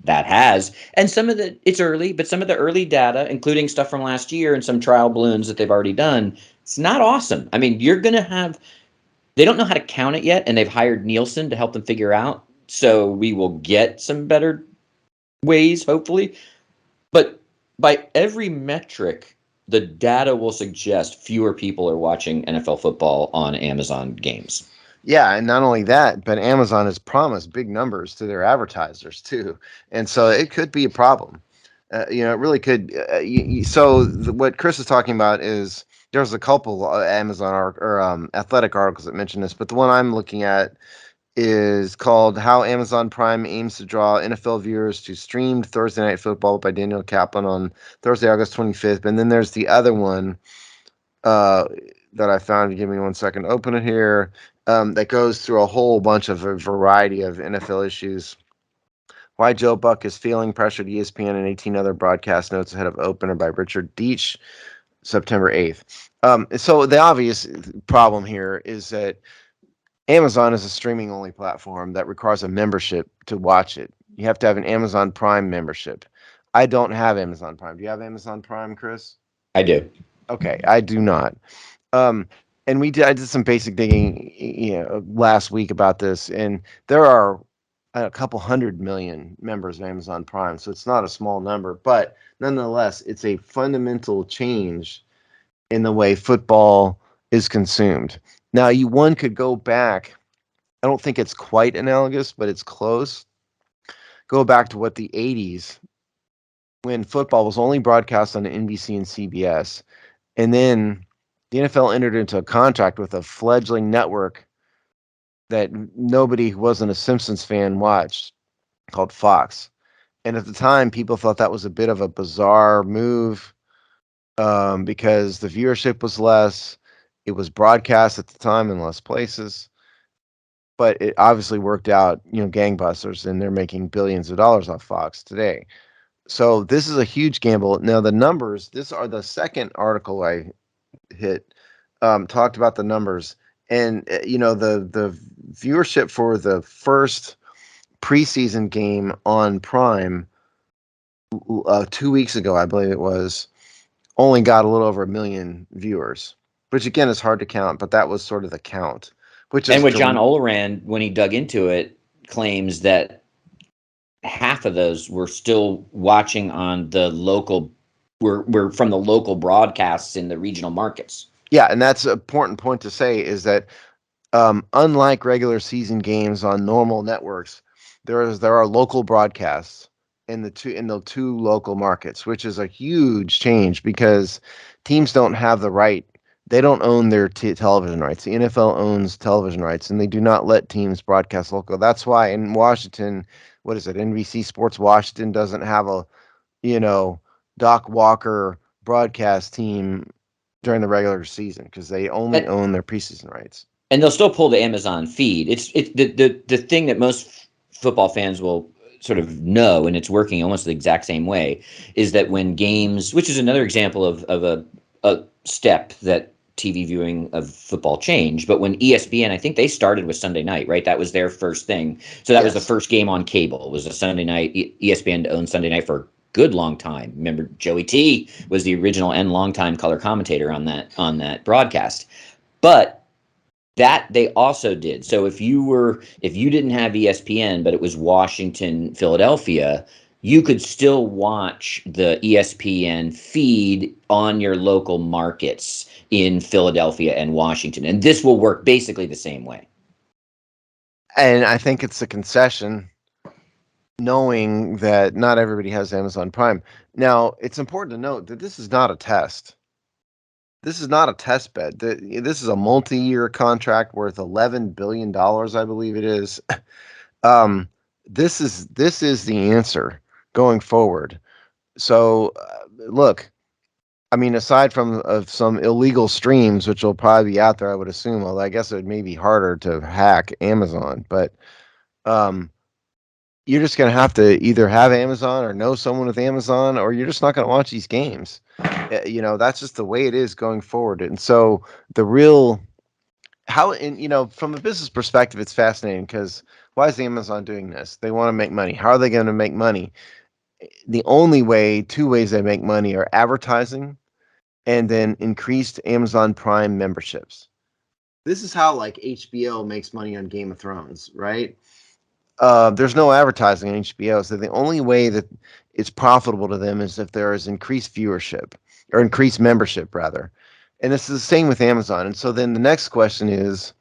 has. And it's early, but some of the early data, including stuff from last year and some trial balloons that they've already done, it's not awesome. I mean, you're going to have They don't know how to count it yet, and they've hired Nielsen to help them figure out. So we will get some better ways, hopefully. But by every metric, the data will suggest fewer people are watching NFL football on Amazon games. Yeah, and not only that, but Amazon has promised big numbers to their advertisers too, and so it could be a problem. It really could. What Chris is talking about is there's a couple Amazon athletic articles that mention this, but the one I'm looking at is called "How Amazon Prime Aims to Draw NFL Viewers to Streamed Thursday Night Football" by Daniel Kaplan on Thursday, August 25th. And then there's the other one that I found. Give me 1 second. Open it here. That goes through a whole bunch of a variety of NFL issues. Why Joe Buck is feeling pressured, ESPN and 18 other broadcast notes ahead of opener by Richard Deitch, September 8th. So the obvious problem here is that Amazon is a streaming only platform that requires a membership to watch it. You have to have an Amazon Prime membership. I don't have Amazon Prime. Do you have Amazon Prime, Chris? I do. Okay, I do not. And I did some basic digging, last week about this, and there are a couple 100 million members of Amazon Prime, so it's not a small number, but nonetheless, it's a fundamental change in the way football is consumed. Now, one could go back. I don't think it's quite analogous, but it's close. Go back to what the 80s, when football was only broadcast on NBC and CBS, and then the NFL entered into a contract with a fledgling network that nobody who wasn't a Simpsons fan watched, called Fox. And at the time, people thought that was a bit of a bizarre move because the viewership was less. It was broadcast at the time in less places. But it obviously worked out, gangbusters, and they're making billions of dollars off Fox today. So this is a huge gamble. Now, the numbers, this are the second article I hit, talked about the numbers. And, the viewership for the first preseason game on Prime 2 weeks ago, I believe it was, only got a little over 1 million viewers, which again is hard to count, but that was sort of the count. And what John Olerand, when he dug into it, claims that half of those were still watching on the local, were from the local broadcasts in the regional markets. Yeah, and that's an important point to say, is that unlike regular season games on normal networks, there are local broadcasts in the two local markets, which is a huge change because teams don't have the right. They don't own their television rights. The NFL owns television rights, and they do not let teams broadcast local. That's why in Washington, what is it? NBC Sports Washington doesn't have a, Doc Walker broadcast team during the regular season because they only own their preseason rights. And they'll still pull the Amazon feed. It's the thing that most football fans will sort of know, and it's working almost the exact same way, is that when games, which is another example of a step that TV viewing of football changed, but when ESPN, I think they started with Sunday night, right? That was their first thing. So that was the first game on cable. It was a Sunday night. ESPN owned Sunday night for a good long time. Remember, Joey T was the original and longtime color commentator on that broadcast. But that they also did. So if you didn't have ESPN, but it was Washington, Philadelphia, you could still watch the ESPN feed on your local markets in Philadelphia and Washington. And this will work basically the same way. And I think it's a concession, knowing that not everybody has Amazon Prime. Now, it's important to note that this is not a test. This is not a test bed. This is a multi-year contract worth $11 billion, I believe it is. This is the answer going forward. So, look, I mean, aside from some illegal streams, which will probably be out there, I would assume, although I guess it may be harder to hack Amazon, but you're just going to have to either have Amazon or know someone with Amazon, or you're just not going to watch these games. That's just the way it is going forward. And so from a business perspective, it's fascinating because why is Amazon doing this? They want to make money. How are they going to make money? Two ways they make money are advertising and then increased Amazon Prime memberships. this is how like HBO makes money on Game of Thrones, right? There's no advertising on HBO, so the only way that it's profitable to them is if there is increased viewership or increased membership, rather. And this is the same with Amazon. And so then the next question is,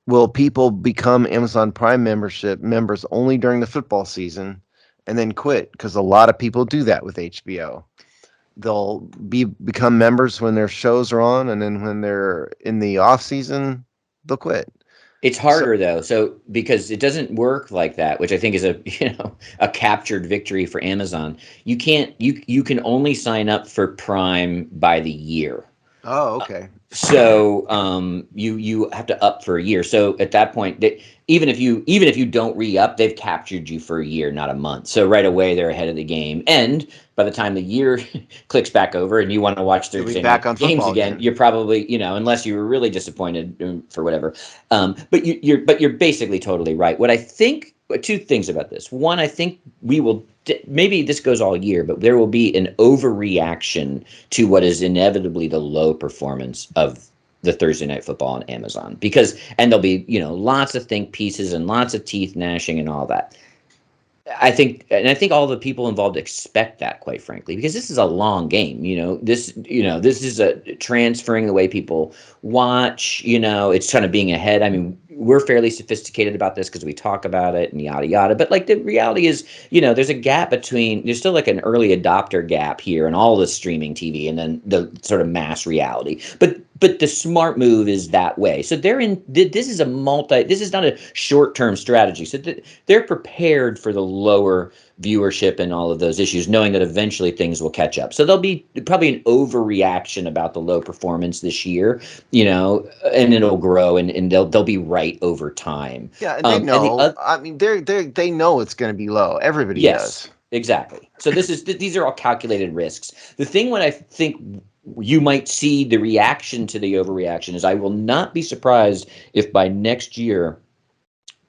will people become Amazon Prime membership members only during the football season and then quit? Because a lot of people do that with HBO. They'll become members when their shows are on, and then when they're in the off season, they'll quit. It's So harder though, so because it doesn't work like that, which I think is a captured victory for Amazon. You can only sign up for Prime by the year. oh, okay. So you have to up for a year. So at that point, even if you don't re-up, they've captured you for a year, not a month. So right away they're ahead of the game. And by the time the year clicks back over and you want to watch You'll be Thursday back night on games football again, again. you're probably, unless you were really disappointed for whatever. But you're basically totally right. What I think, two things about this. One, I think we will, maybe this goes all year, but there will be an overreaction to what is inevitably the low performance of the Thursday Night Football on Amazon, and there'll be, lots of think pieces and lots of teeth gnashing and all that. I think all the people involved expect that, quite frankly, because this is a long game. This is a transferring the way people watch. It's kind of being ahead. I mean, we're fairly sophisticated about this because we talk about it and yada yada. But like the reality is, there's a gap there's still like an early adopter gap here in all the streaming TV, and then the sort of mass reality. But the smart move is that way. So this is this is not a short-term strategy. So they're prepared for the lower viewership and all of those issues, knowing that eventually things will catch up. So there'll be probably an overreaction about the low performance this year, and it'll grow, and they'll be right over time. Yeah, and they know. I mean, they know it's going to be low. Everybody Yes, does. exactly. So these are all calculated risks. The thing what I think you might see the reaction to the overreaction is I will not be surprised if by next year,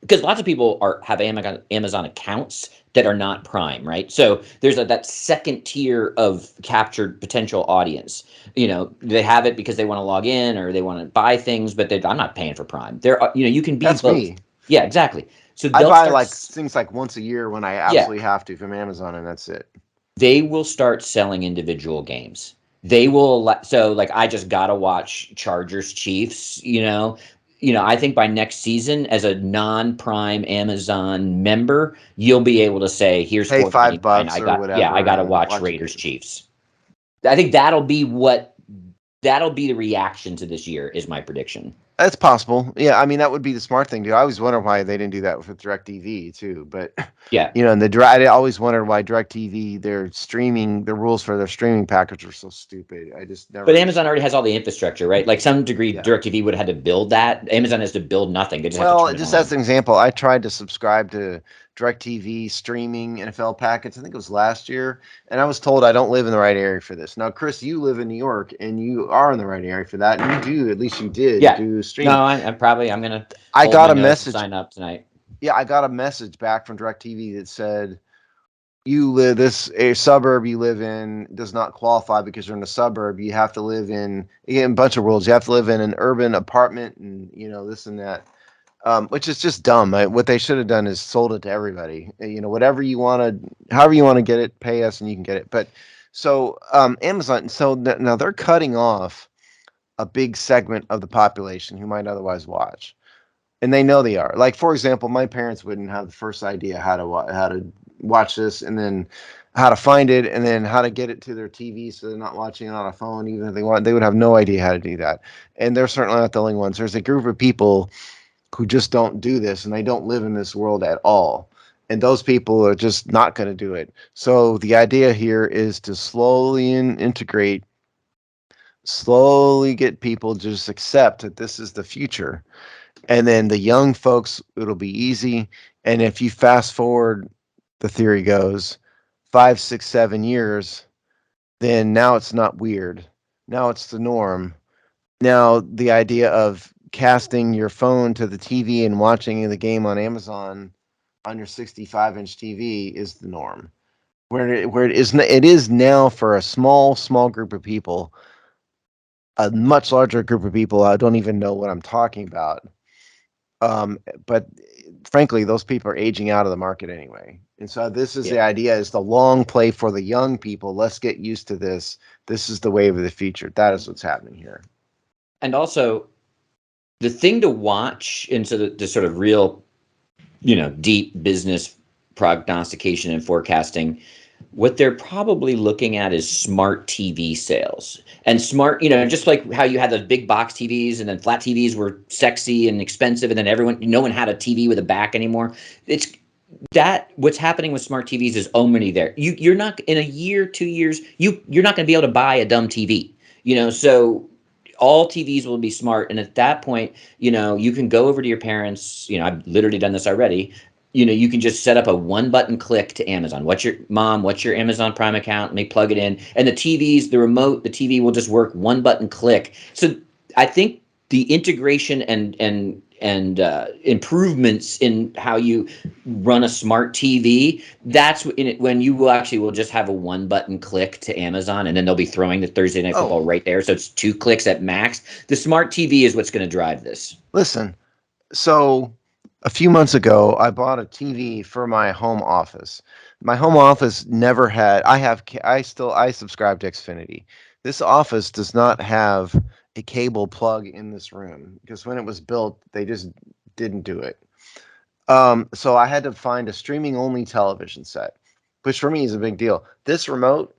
because lots of people have Amazon accounts that are not Prime, right? So there's that second tier of captured potential audience. They have it because they want to log in or they want to buy things, but I'm not paying for Prime. You can be That's both. me. Yeah, exactly. So I they'll buy start. like things like once a year when I Yeah, absolutely have to from Amazon, and that's it. they will start selling individual games. They will, so like I just gotta watch Chargers Chiefs. I think by next season, as a non-Prime Amazon member, you'll be able to say, "Here's Pay $4.99. $5 or I whatever gotta and watch watch a Raiders game. Chiefs." I think that'll be the reaction to this year. Is my prediction. That's possible. Yeah, I mean that would be the smart thing to do. I always wonder why they didn't do that with DirecTV too. But Yeah. and I always wondered why DirecTV the rules for their streaming package were so stupid. I just never. But Amazon already has all the infrastructure, right? Like some degree, Yeah. DirecTV would have had to build that. Amazon has to build nothing. They just have to Well, turn it just as on. an example, I tried to subscribe to DirecTV streaming NFL packets. I think it was last year, and I was told I don't live in the right area for this. Now, Chris, you live in New York, and you are in the right area for that, and you do, at least you did, Yeah. do No, streaming. I'm gonna I hold got my a nose and message. sign up tonight. Yeah, I got a message back from DirecTV that said a suburb you live in does not qualify because you're in a suburb. You have to live in a bunch of rules. You have to live in an urban apartment, and this and that. Which is just dumb. What they should have done is sold it to everybody. Whatever you want to, however you want to get it, pay us and you can get it. But so Amazon, so now they're cutting off a big segment of the population who might otherwise watch, and they know they are. Like for example, my parents wouldn't have the first idea how to watch this, and then how to find it, and then how to get it to their TV so they're not watching it on a phone. Even if they would have no idea how to do that. And they're certainly not the only ones. There's a group of people who just don't do this and they don't live in this world at all. And those people are just not going to do it. So the idea here is to integrate, slowly get people to just accept that this is the future. And then the young folks, it'll be easy. And if you fast forward, the theory goes 5, 6, 7 years, then now it's not weird. Now it's the norm. Now the idea of casting your phone to the TV and watching the game on Amazon on your 65-inch TV is the norm. Where it is now for a small group of people. a much larger group of people. I don't even know what I'm talking about. But frankly, those people are aging out of the market anyway. And so this is the idea: is the long play for the young people. Let's get used to this. This is the wave of the future. That is what's happening here. And also, the thing to watch into the sort of real, deep business prognostication and forecasting, what they're probably looking at is smart TV sales. And smart, just like how you had those big box TVs and then flat TVs were sexy and expensive, and then no one had a TV with a back anymore. It's that what's happening with smart TVs is already there. You're not, in a year, 2 years, you're not going to be able to buy a dumb TV, so all TVs will be smart. And at that point, you can go over to your parents. I've literally done this already. You can just set up a one button click to Amazon. What's your Amazon Prime account? Let me plug it in. And the TV will just work one button click. So I think the integration and improvements in how you run a smart TV, that's when you will just have a one button click to Amazon, and then they'll be throwing the Thursday Night Football right there. So it's 2 clicks at max. The smart TV is what's going to drive this. Listen, so a few months ago, I bought a TV for my home office. My home office never had. I subscribe to Xfinity. This office does not have a cable plug in this room because when it was built, they just didn't do it. So I had to find a streaming only television set, which for me is a big deal. This remote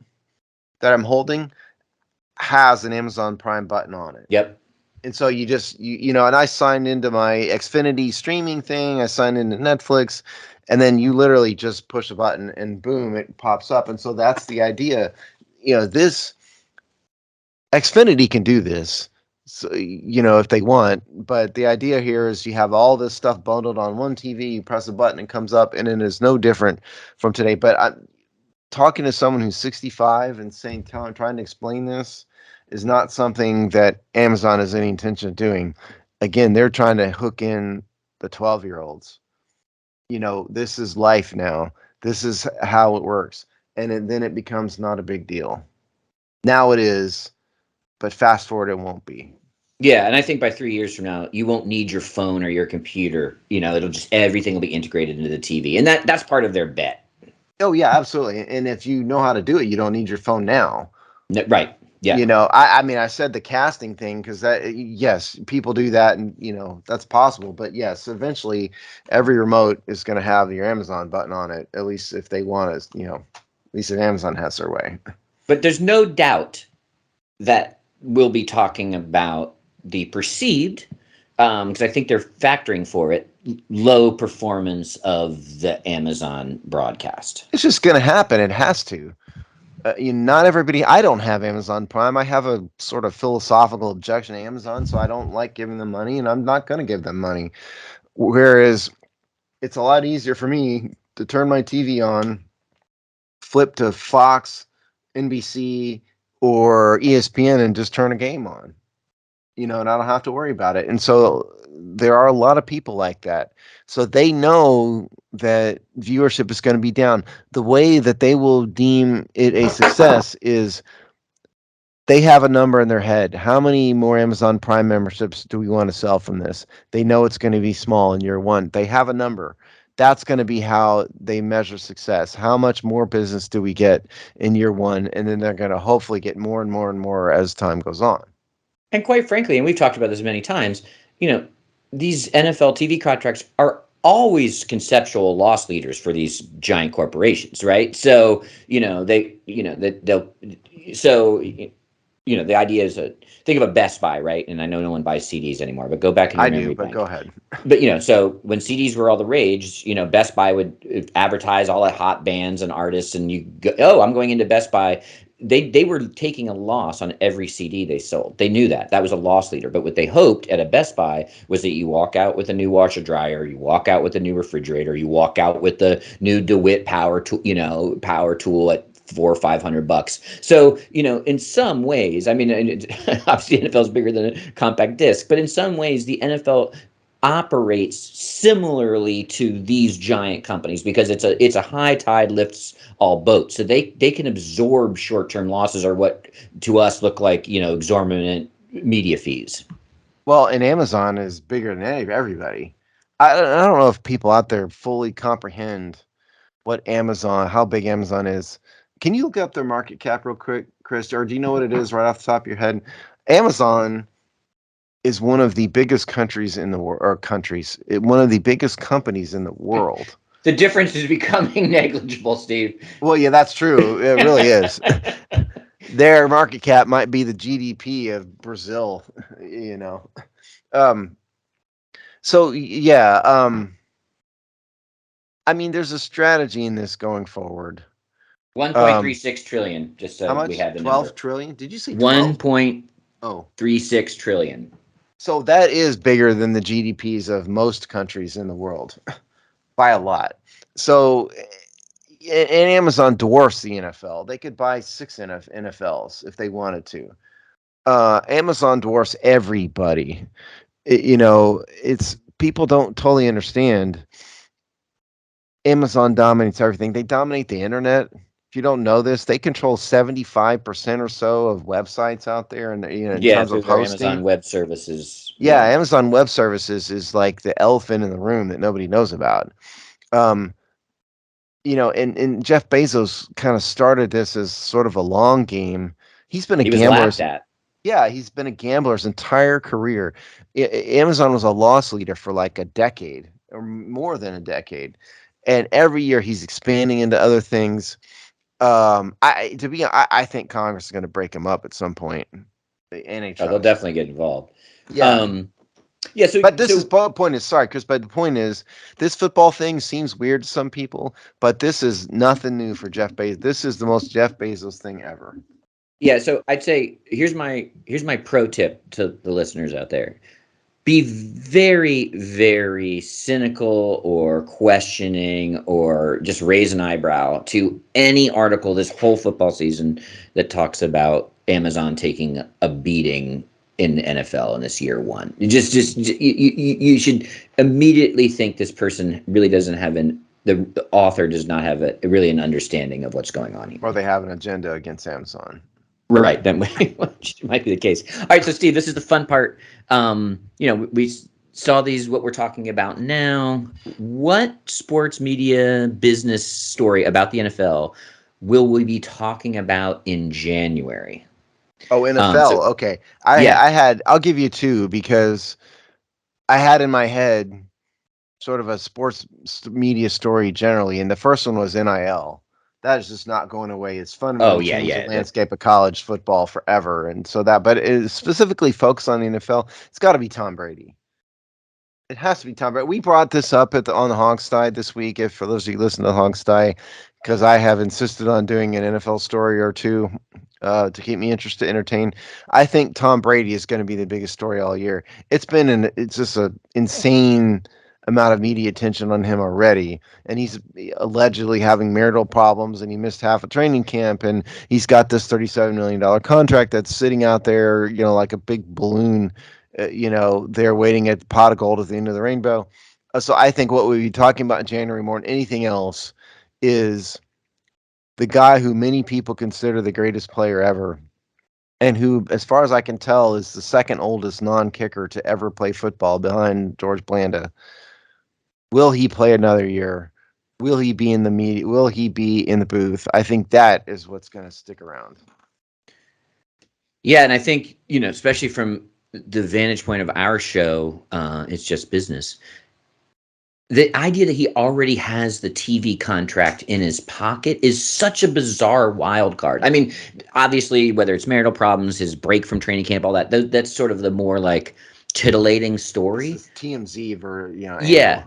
that I'm holding has an Amazon Prime button on it. Yep. And so and I signed into my Xfinity streaming thing. I signed into Netflix, and then you literally just push a button and boom, it pops up. And so that's the idea. This Xfinity can do this, so, if they want. But the idea here is you have all this stuff bundled on one TV. You press a button, it comes up, and it is no different from today. But I'm talking to someone who's 65 and trying to explain this is not something that Amazon has any intention of doing. Again, they're trying to hook in the 12-year-olds. This is life now. This is how it works. And then it becomes not a big deal. Now it is, but fast forward, it won't be. Yeah, and I think by 3 years from now, you won't need your phone or your computer. Everything will be integrated into the TV. And that's part of their bet. Oh, yeah, absolutely. And if you know how to do it, you don't need your phone now. Right. Yeah. I said the casting thing because yes, people do that, and that's possible. But yes, eventually, every remote is going to have your Amazon button on it. At least if they want to, at least if Amazon has their way. But there's no doubt that we'll be talking about the perceived, because I think they're factoring for it, low performance of the Amazon broadcast. It's just going to happen. It has to. Not everybody. I don't have Amazon Prime. I have a sort of philosophical objection to Amazon, so I don't like giving them money, and I'm not going to give them money. Whereas it's a lot easier for me to turn my TV on, flip to Fox, NBC, or ESPN, and just turn a game on. And I don't have to worry about it. And so there are a lot of people like that. So they know that viewership is going to be down. The way that they will deem it a success is they have a number in their head. How many more Amazon Prime memberships do we want to sell from this? They know it's going to be small in year one. They have a number. That's going to be how they measure success. How much more business do we get in year one? And then they're going to hopefully get more and more and more as time goes on. And quite frankly, and we've talked about this many times, these NFL TV contracts are always conceptual loss leaders for these giant corporations, right? So, the idea is think of a Best Buy, right? And I know no one buys CDs anymore, but go back in your memory bank. Go ahead. But, so when CDs were all the rage, Best Buy would advertise all the hot bands and artists, and you go, oh, I'm going into Best Buy. They were taking a loss on every CD they sold. They knew that was a loss leader. But what they hoped at a Best Buy was that you walk out with a new washer dryer, you walk out with a new refrigerator, you walk out with the new DeWitt power tool at $400 or $500. So, in some ways, obviously the NFL is bigger than a compact disc, but in some ways the NFL operates similarly to these giant companies because it's a high tide lifts all boats. So they can absorb short-term losses or what to us look like, exorbitant media fees. Well, and Amazon is bigger than everybody. I don't know if people out there fully comprehend how big Amazon is. Can you look up their market cap real quick, Chris? Or do you know what it is right off the top of your head? Amazon is one of the biggest countries in the world, or one of the biggest companies in the world. The difference is becoming negligible, Steve. Well, yeah, that's true. It really is. Their market cap might be the GDP of Brazil, you know. So yeah, I mean, there's a strategy in this going forward. 1.36 trillion, just so How much? we have the 12 number. trillion? Did you say 12? 1.36 trillion. So that is bigger than the GDPs of most countries in the world by a lot. So, and Amazon dwarfs the NFL. They could buy 6 NFLs if they wanted to. Amazon dwarfs everybody. It's people don't totally understand. Amazon dominates everything. They dominate the internet. If you don't know this, they control 75% or so of websites out there, and in terms of hosting. Amazon Web Services. Yeah, Amazon Web Services is like the elephant in the room that nobody knows about. And Jeff Bezos kind of started this as sort of a long game. He was laughed at. Yeah, he's been a gambler his entire career. Amazon was a loss leader for like a decade or more than a decade. And every year he's expanding into other things. I think Congress is going to break him up at some point. The NHL. They'll definitely get involved. Yeah. But the point is, this football thing seems weird to some people, but this is nothing new for Jeff Bezos. This is the most Jeff Bezos thing ever. Yeah, so I'd say here's my pro tip to the listeners out there. Be very, very cynical or questioning or just raise an eyebrow to any article this whole football season that talks about Amazon taking a beating in the NFL in this year one. You should immediately think this person really doesn't have the author does not have really an understanding of what's going on here. Or they have an agenda against Amazon. Right, that might be the case. All right, so Steve, this is the fun part. We saw what we're talking about now. What sports media business story about the NFL will we be talking about in January? Oh, NFL. Okay. I'll give you 2 because I had in my head sort of a sports media story generally, and the first one was NIL. That is just not going away. It's fundamentally changed the landscape of college football forever. And so but it is specifically focused on the NFL. It's got to be Tom Brady. It has to be Tom Brady. We brought this up on the Honks Die this week, for those of you who listen to the Honks Die, because I have insisted on doing an NFL story or 2 to keep me interested, entertained. I think Tom Brady is going to be the biggest story all year. It's just an insane amount of media attention on him already, and he's allegedly having marital problems, and he missed half a training camp, and he's got this $37 million contract that's sitting out there, like a big balloon, they're waiting at the pot of gold at the end of the rainbow. So I think what we'll be talking about in January more than anything else is the guy who many people consider the greatest player ever, and who, as far as I can tell, is the second oldest non-kicker to ever play football behind George Blanda. Will he play another year? Will he be in the media? Will he be in the booth? I think that is what's going to stick around. Yeah, and I think, especially from the vantage point of our show, It's Just Business, the idea that he already has the TV contract in his pocket is such a bizarre wild card. I mean, obviously, whether it's marital problems, his break from training camp, all that's sort of the more like titillating story. TMZ Yeah.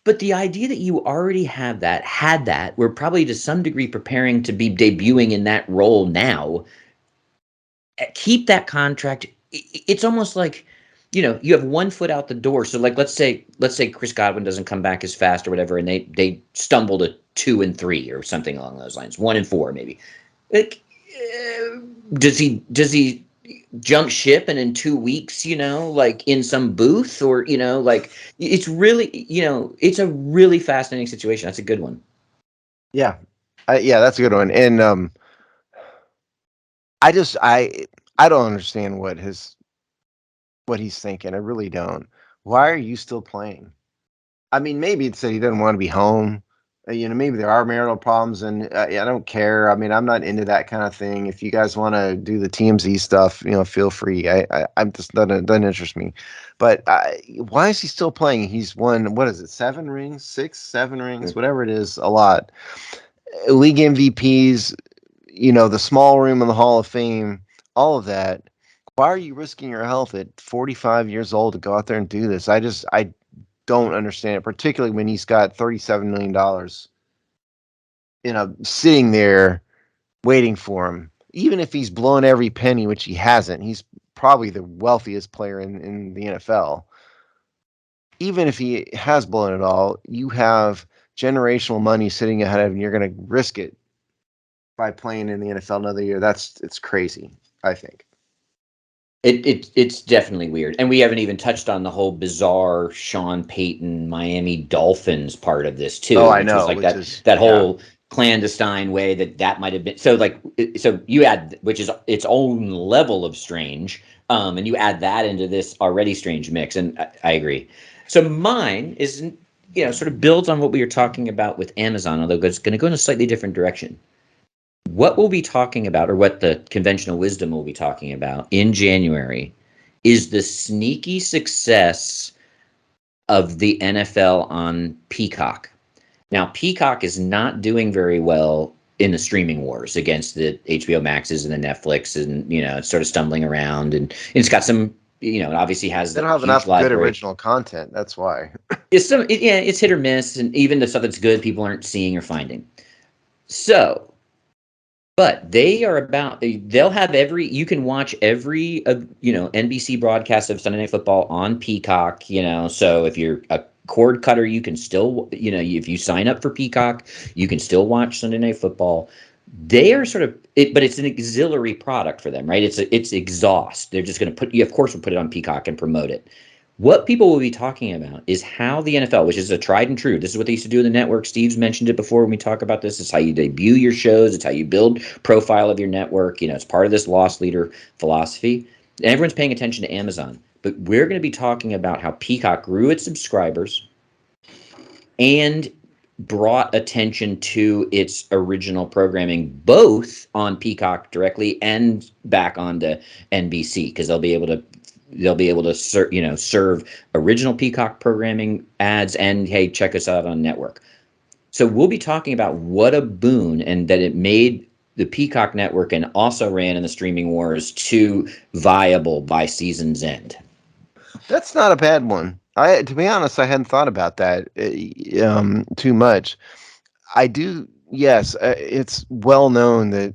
But the idea that you already had that, we're probably to some degree preparing to be debuting in that role now. Keep that contract. It's almost like, you have one foot out the door. So like, let's say Chris Godwin doesn't come back as fast or whatever, and they stumble to 2-3 or something along those lines, 1-4 maybe. Like, does he jump ship and in 2 weeks, like in some booth or, like it's really, it's a really fascinating situation. That's a good one. Yeah. That's a good one. And I don't understand what his what he's thinking. I really don't. Why are you still playing? I mean, maybe it's that he doesn't want to be home. Maybe there are marital problems, and I don't care. I mean, I'm not into that kind of thing. If you guys want to do the TMZ stuff, feel free. I'm just doesn't interest me. But why is he still playing? He's won, what is it, 7 rings, 6, 7 rings, whatever it is, a lot. League MVPs, the small room in the Hall of Fame, all of that. Why are you risking your health at 45 years old to go out there and do this? I don't understand it, particularly when he's got $37 million, sitting there waiting for him. Even if he's blown every penny, which he hasn't, he's probably the wealthiest player in the NFL. Even if he has blown it all, you have generational money sitting ahead of him. You're going to risk it by playing in the NFL another year. It's crazy, I think. It's definitely weird. And we haven't even touched on the whole bizarre Sean Payton Miami Dolphins part of this too. Oh, I know. Was like that whole clandestine way that might have been. So you add, which is its own level of strange, and you add that into this already strange mix. And I agree. So mine is, sort of builds on what we were talking about with Amazon, although it's going to go in a slightly different direction. What we'll be talking about, or what the conventional wisdom will be talking about in January, is the sneaky success of the NFL on Peacock. Now, Peacock is not doing very well in the streaming wars against the HBO Maxes and the Netflix, and it's sort of stumbling around, and it's got some, it obviously has. They don't have enough good original content. That's why. It's hit or miss, and even the stuff that's good, people aren't seeing or finding. So. But they'll have you can watch every, NBC broadcast of Sunday Night Football on Peacock, so if you're a cord cutter, you can still, if you sign up for Peacock, you can still watch Sunday Night Football. They are sort of, but it's an auxiliary product for them, right? It's exhaust. They're just going to of course, we'll put it on Peacock and promote it. What people will be talking about is how the NFL, which is a tried and true, this is what they used to do in the network. Steve's mentioned it before when we talk about this. It's how you debut your shows. It's how you build profile of your network. It's part of this loss leader philosophy. And everyone's paying attention to Amazon. But we're going to be talking about how Peacock grew its subscribers and brought attention to its original programming, both on Peacock directly and back onto NBC, because they'll be able to serve original Peacock programming ads and, hey, check us out on network. So we'll be talking about what a boon, and that it made the Peacock network and also ran in the streaming wars to viable by season's end. That's not a bad one. To be honest, I hadn't thought about that too much. I do. Yes, it's well known that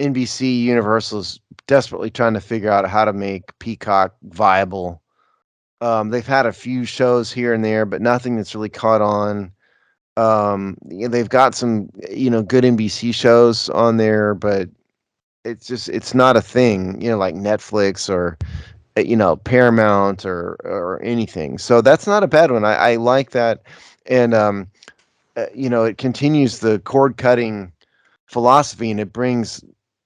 NBC Universal is desperately trying to figure out how to make Peacock viable. They've had a few shows here and there, but nothing that's really caught on. They've got some, good NBC shows on there, but it's not a thing, like Netflix or, Paramount or anything. So that's not a bad one. I like that. And, it continues the cord cutting philosophy, and it brings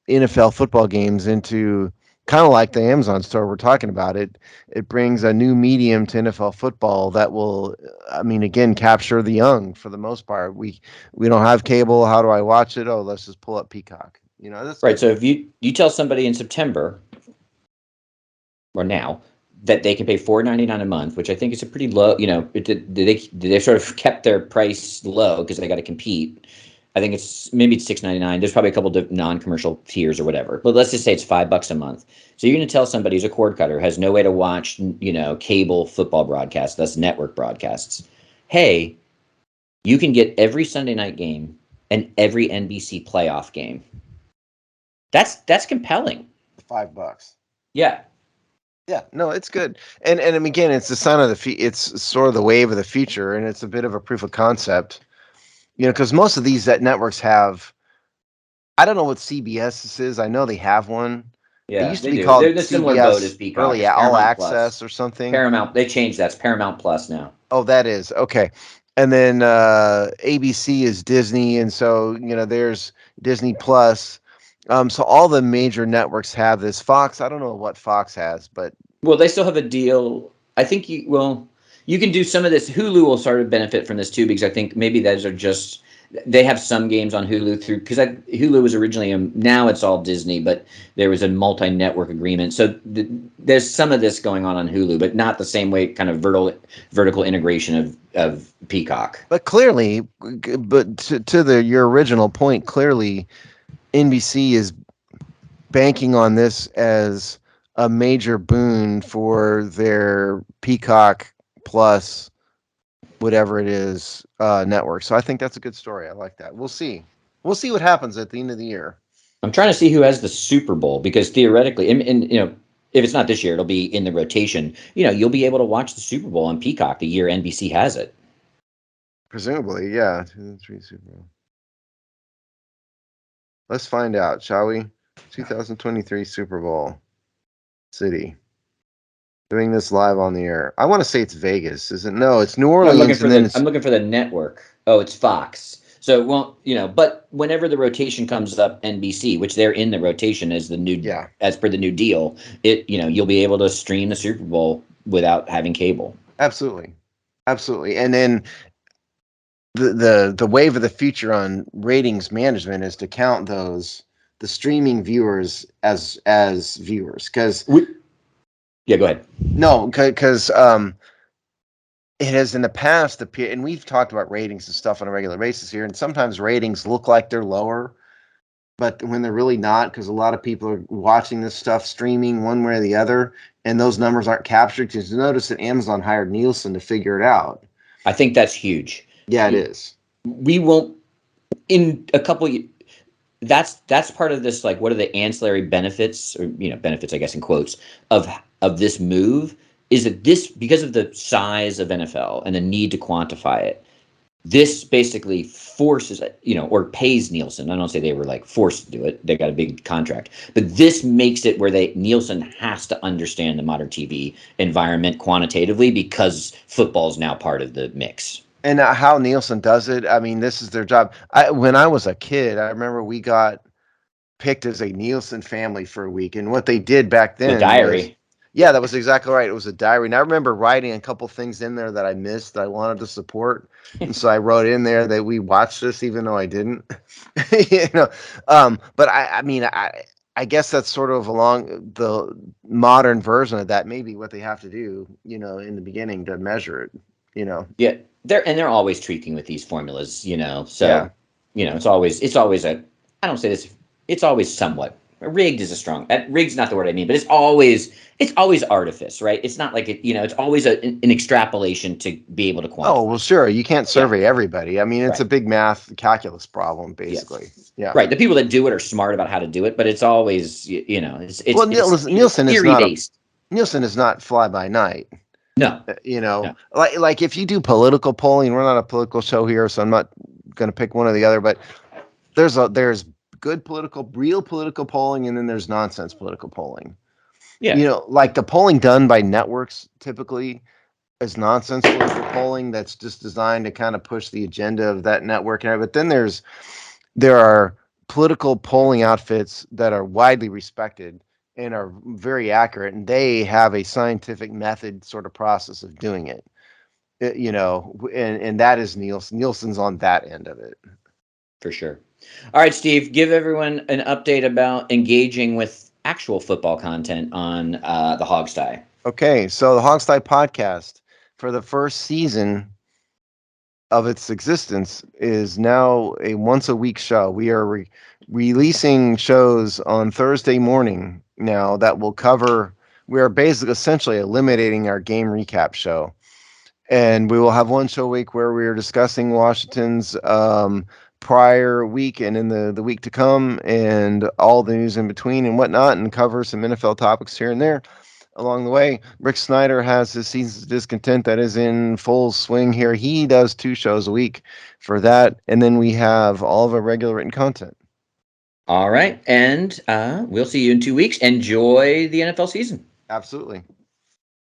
NFL football games into kind of like the Amazon store we're talking about. It brings a new medium to NFL football that will, again, capture the young for the most part. We don't have cable. How do I watch it? Oh, let's just pull up Peacock. That's right. So if you tell somebody in September or now that they can pay $4.99 a month, which I think is a pretty low, they sort of kept their price low because they got to compete. I think it's $6.99. There's probably a couple of non-commercial tiers or whatever, but let's just say it's $5 a month. So you're going to tell somebody who's a cord cutter, has no way to watch, cable football broadcasts, that's network broadcasts. Hey, you can get every Sunday night game and every NBC playoff game. That's compelling. $5. Yeah. Yeah, no, it's good. And again, it's the sign of it's sort of the wave of the future, and it's a bit of a proof of concept. Because most of these that networks have, I don't know what CBS is. I know they have one. Yeah, it used to be called They're the similar boat as Peacock. Early All Access or something. Paramount. They changed that. It's Paramount Plus now. Oh, that is okay. And then ABC is Disney, and so there's Disney Plus. So all the major networks have this. Fox, I don't know what Fox has, but Well, they still have a deal. I think you can do some of this. Hulu will start to benefit from this too, because I think maybe those are just, they have some games on Hulu through, because Hulu was originally now it's all Disney, but there was a multi-network agreement. So there's some of this going on Hulu, but not the same way, kind of vertical integration of Peacock. But clearly, to your original point, clearly NBC is banking on this as a major boon for their Peacock Plus, whatever it is, network. So I think that's a good story. I like that. We'll see what happens at the end of the year. I'm trying to see who has the Super Bowl, because theoretically, and you know, if it's not this year, it'll be in the rotation. You know, you'll be able to watch the Super Bowl on Peacock the year NBC has it. Presumably, yeah. 2, 3 Super Bowl. Let's find out, shall we? 2023 Super Bowl City. Doing this live on the air. I want to say it's Vegas, is it? No, it's New Orleans. I'm looking for the network. Oh, it's Fox. So it won't, you know, but whenever the rotation comes up, NBC, which they're in the rotation as the new, as per the new deal, you'll be able to stream the Super Bowl without having cable. Absolutely. And then the wave of the future on ratings management is to count the streaming viewers as viewers, because yeah, go ahead. No, because it has in the past appeared, and we've talked about ratings and stuff on a regular basis here, and sometimes ratings look like they're lower, but when they're really not, because a lot of people are watching this stuff streaming one way or the other, and those numbers aren't captured. Because you notice that Amazon hired Nielsen to figure it out. I think that's huge. Yeah, it is. We won't in a couple. That's part of this. Like, what are the ancillary benefits, or benefits, I guess in quotes, of this move? Is that this, because of the size of NFL and the need to quantify it, this basically forces, or pays Nielsen. I don't say they were like forced to do it. They got a big contract, but this makes it where Nielsen has to understand the modern TV environment quantitatively, because football is now part of the mix. And how Nielsen does it, I mean, this is their job. When I was a kid, I remember we got picked as a Nielsen family for a week, and what they did back then, the diary. Yeah, that was exactly right. It was a diary. And I remember writing a couple things in there that I missed that I wanted to support. And so I wrote in there that we watched this, even though I didn't. But I guess that's sort of along the modern version of that, maybe what they have to do, in the beginning to measure it, Yeah, they're always tweaking with these formulas, So, it's always I don't say this, it's always somewhat. Rigged is a strong. Rigged's not the word I mean, but it's always artifice, right? It's not like it's always an extrapolation to be able to quantify. Oh well, sure. You can't survey everybody. I mean, it's a big math calculus problem, basically. Yeah. Right. The people that do it are smart about how to do it, but it's always Nielsen is not based. Nielsen is not fly by night. No. Like if you do political polling, we're not a political show here, so I'm not going to pick one or the other, but there's good real political polling, and then there's nonsense political polling. Yeah. Like the polling done by networks typically is nonsense political polling that's just designed to kind of push the agenda of that network. But then there are political polling outfits that are widely respected and are very accurate, and they have a scientific method sort of process of doing it. And that is Nielsen. Nielsen's on that end of it. For sure. All right, Steve, give everyone an update about engaging with actual football content on the Hogsty. Okay, so the Hogsty podcast, for the first season of its existence, is now a once-a-week show. We are releasing shows on Thursday morning now that will cover, we are basically essentially eliminating our game recap show. And we will have one show a week where we are discussing Washington's prior week and in the week to come, and all the news in between and whatnot, and cover some NFL topics here and there along the way. Rick Snyder has his Seasons of Discontent that is in full swing here. He does 2 shows a week for that, and then we have all of our regular written content. All right, and we'll see you in 2 weeks. Enjoy the NFL season. Absolutely.